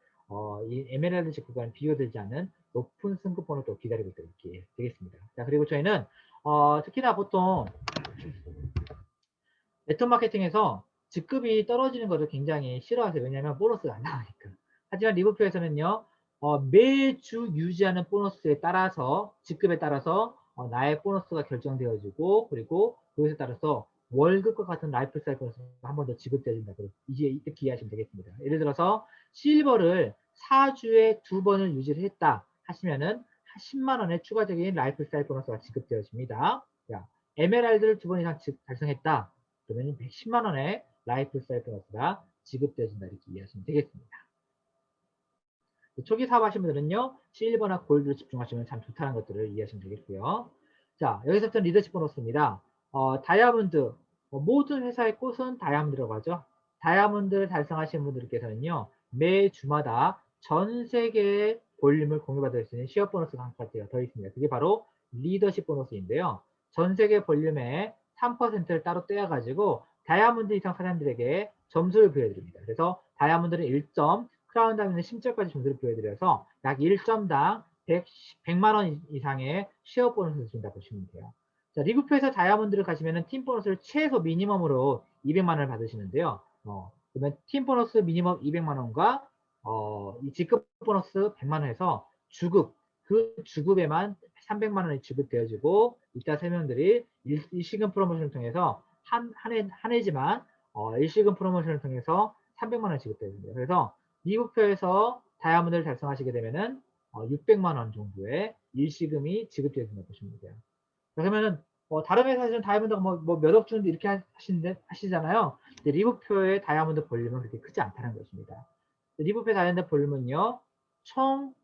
이 에메랄드 직급과는 비교되지 않는 높은 승급 보너스도 기다리고 있다 이렇게 되겠습니다. 자, 그리고 저희는 특히나 보통 네트워크 마케팅에서 직급이 떨어지는 것을 굉장히 싫어하세요. 왜냐하면 보너스가 안 나오니까. 하지만 리브표에서는요, 매주 유지하는 보너스에 따라서, 직급에 따라서 나의 보너스가 결정되어지고, 그리고 그것에 따라서 월급과 같은 라이프 사이클 보너스가 한 번 더 지급되어진다. 이제 이렇게 이해하시면 되겠습니다. 예를 들어서 실버를 4주에 2번을 유지를 했다 하시면은 10만 원의 추가적인 라이프 사이클 보너스가 지급되어집니다. 자, 에메랄드를 2번 이상 달성했다. 그러면 110만 원의 라이프 사이클 보너스가 지급되어진다. 이렇게 이해하시면 되겠습니다. 초기 사업하신 분들은요, 실버나 골드를 집중하시면 참 좋다는 것들을 이해하시면 되겠고요. 자, 여기서부터 리더십 보너스입니다. 다이아몬드, 모든 회사의 꽃은 다이아몬드라고 하죠. 다이아몬드를 달성하시는 분들께서는요, 매 주마다 전 세계의 볼륨을 공유받을 수 있는 시업 보너스가 한 가지가 더 있습니다. 그게 바로 리더십 보너스인데요. 전 세계 볼륨의 3%를 따로 떼어가지고 다이아몬드 이상 사장들에게 점수를 부여드립니다. 그래서 다이아몬드는 1점, 크라운 다음에는 10점까지 점수를 부여드려서 약 1점당 100만 원 이상의 시업 보너스를 준다고 보시면 돼요. 자, 리그표에서 다이아몬드를 가시면 팀 보너스를 최소 미니멈으로 200만 원을 받으시는데요. 그러면 팀 보너스 미니멈 200만 원과 이 직급 보너스 100만 원에서 주급, 그 주급에만 300만 원이 지급되어지고, 이따 설명드릴 일시금 프로모션을 통해서 한 해지만 일시금 프로모션을 통해서 300만 원이 지급되어집니다. 그래서 리그표에서 다이아몬드를 달성하시게 되면은 600만 원 정도의 일시금이 지급되어진다고 보시면 돼요. 그러면은 다른 회사에서는 다이아몬드가 뭐 몇 억 주는데 이렇게 하시잖아요. 근데 리브표의 다이아몬드 볼륨은 그렇게 크지 않다는 것입니다. 리브표의 다이아몬드 볼륨은요, 총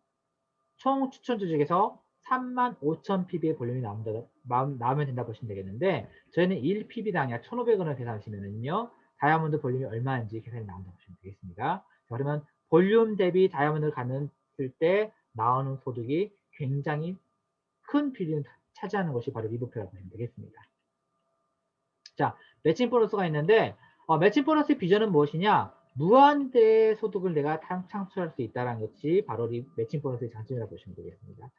추천주 중에서 35,000pb의 볼륨이 나오면 된다 보시면 되겠는데, 저희는 1pb당 약 1,500원을 계산하시면은요, 다이아몬드 볼륨이 얼마인지 계산이 나온다고 보시면 되겠습니다. 자, 그러면 볼륨 대비 다이아몬드를 갔을 때 나오는 소득이 굉장히 큰 비중을 차지하는 것이 바로 리브표라고 보시면 되겠습니다. 자, 매칭 보너스가 있는데, 매칭 보너스의 비전은 무엇이냐? 무한대의 소득을 내가 창출할 수 있다는 것이 바로 매칭 보너스의 장점이라고 보시면 되겠습니다.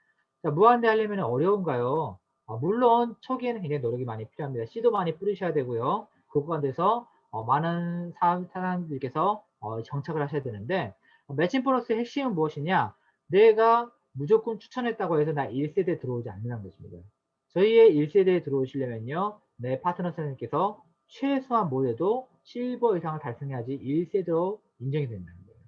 자, 무한대 하려면 어려운가요? 물론 초기에는 굉장히 노력이 많이 필요합니다. 씨도 많이 뿌리셔야 되고요. 그 가운데서 많은 사람들께서 정착을 하셔야 되는데, 매칭 보너스의 핵심은 무엇이냐? 내가 무조건 추천했다고 해서 나 1세대에 들어오지 않는다는 것입니다. 저희의 1세대에 들어오시려면요, 내 파트너 사장님께서 최소한 못해도 실버 이상을 달성해야지 1세대로 인정이 된다는 거예요.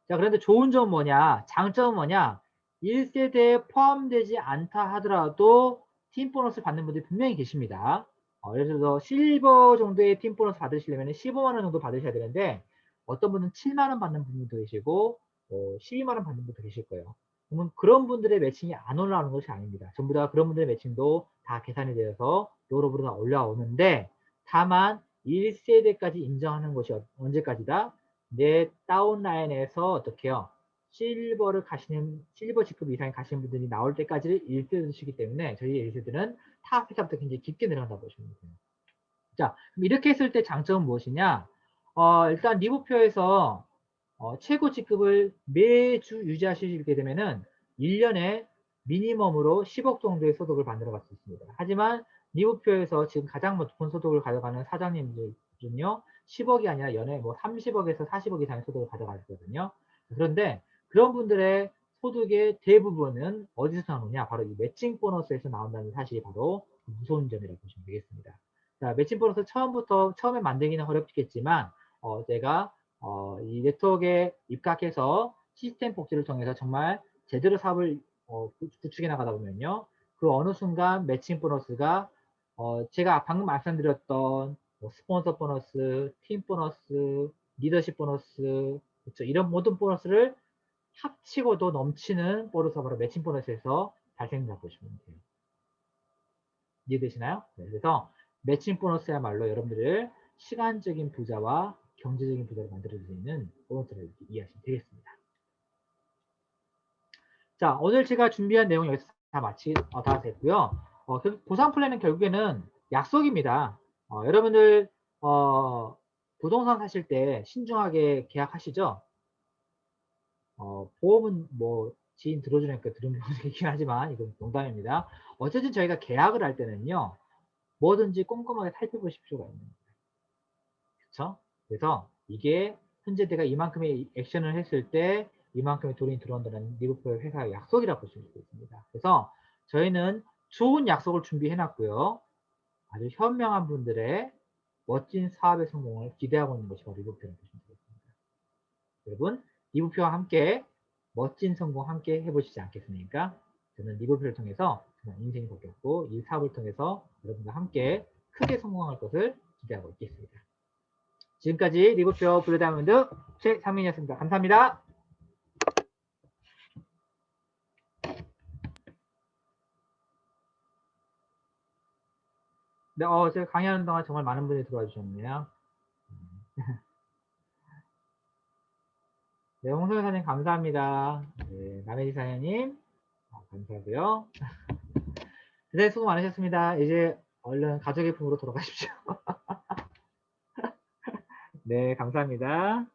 자, 그런데 좋은 점은 뭐냐? 장점은 뭐냐? 1세대에 포함되지 않다 하더라도 팀 보너스 받는 분들이 분명히 계십니다. 예를 들어서 실버 정도의 팀 보너스 받으시려면 15만 원 정도 받으셔야 되는데, 어떤 분은 7만 원 받는 분도 계시고 12만 원 받는 분도 계실 거예요. 그러면 그런 분들의 매칭이 안 올라오는 것이 아닙니다. 전부 다 그런 분들의 매칭도 다 계산이 되어서 로로브로 다 올라오는데, 다만 1세대까지 인정하는 것이 언제까지다? 내 다운라인에서 어떻게 해요? 실버 직급 이상에 가시는 분들이 나올 때까지를 1세대시기 때문에 저희 1세대는 타 회사부터 굉장히 깊게 내려간다고 보시면 돼요. 자, 그럼 이렇게 했을 때 장점은 무엇이냐? 일단 리브표에서 최고 직급을 매주 유지하시게 되면은 1년에 미니멈으로 10억 정도의 소득을 만들어 갈 수 있습니다. 하지만 리브표에서 지금 가장 높은 소득을 가져가는 사장님들은요, 10억이 아니라 연에 뭐 30억에서 40억 이상의 소득을 가져가거든요. 그런데 그런 분들의 소득의 대부분은 어디서 나오느냐? 바로 이 매칭 보너스에서 나온다는 사실이 바로 무서운 점이라고 보시면 되겠습니다. 자, 매칭 보너스 처음에 만들기는 어렵겠지만, 제가 이 네트워크에 입각해서 시스템 복지를 통해서 정말 제대로 사업을 구축해 나가다 보면요, 그 어느 순간 매칭 보너스가 제가 방금 말씀드렸던 스폰서 보너스, 팀 보너스, 리더십 보너스, 그렇죠? 이런 모든 보너스를 합치고도 넘치는 보너스가 바로 매칭 보너스에서 발생된다고 보시면 돼요. 이해되시나요? 네, 그래서 매칭 보너스야말로 여러분들을 시간적인 부자와 경제적인 부자를 만들어줄 수 있는 보너스를 이렇게 이해하시면 되겠습니다. 자, 오늘 제가 준비한 내용 여기서 다 됐고요. 보상 플랜은 결국에는 약속입니다. 여러분들 부동산 사실 때 신중하게 계약하시죠? 보험은 뭐 지인 들어주니까 들으면 얘기긴 하지만 이건 농담입니다. 어쨌든 저희가 계약을 할 때는요, 뭐든지 꼼꼼하게 살펴보실 필요가 있는 거예요. 그렇죠? 그래서 이게 현재 내가 이만큼의 액션을 했을 때 이만큼의 돈이 들어온다는 리브표 회사의 약속이라고 볼 수 있습니다. 그래서 저희는 좋은 약속을 준비해 놨고요. 아주 현명한 분들의 멋진 사업의 성공을 기대하고 있는 것이 바로 리브표라고 보시면 되겠습니다. 여러분, 리브표와 함께 멋진 성공 함께 해보시지 않겠습니까? 저는 리브표를 통해서 정말 인생이 바뀌었고 이 사업을 통해서 여러분과 함께 크게 성공할 것을 기대하고 있겠습니다. 지금까지 리브표 블루다이아몬드 최상민이었습니다. 감사합니다. 네, 제가 강의하는 동안 정말 많은 분들이 들어와 주셨네요. 네, 홍성현 사장님 감사합니다. 네, 남혜지 사장님 감사하고요. 네, 수고 많으셨습니다. 이제 얼른 가족의 품으로 돌아가십시오. 네, 감사합니다.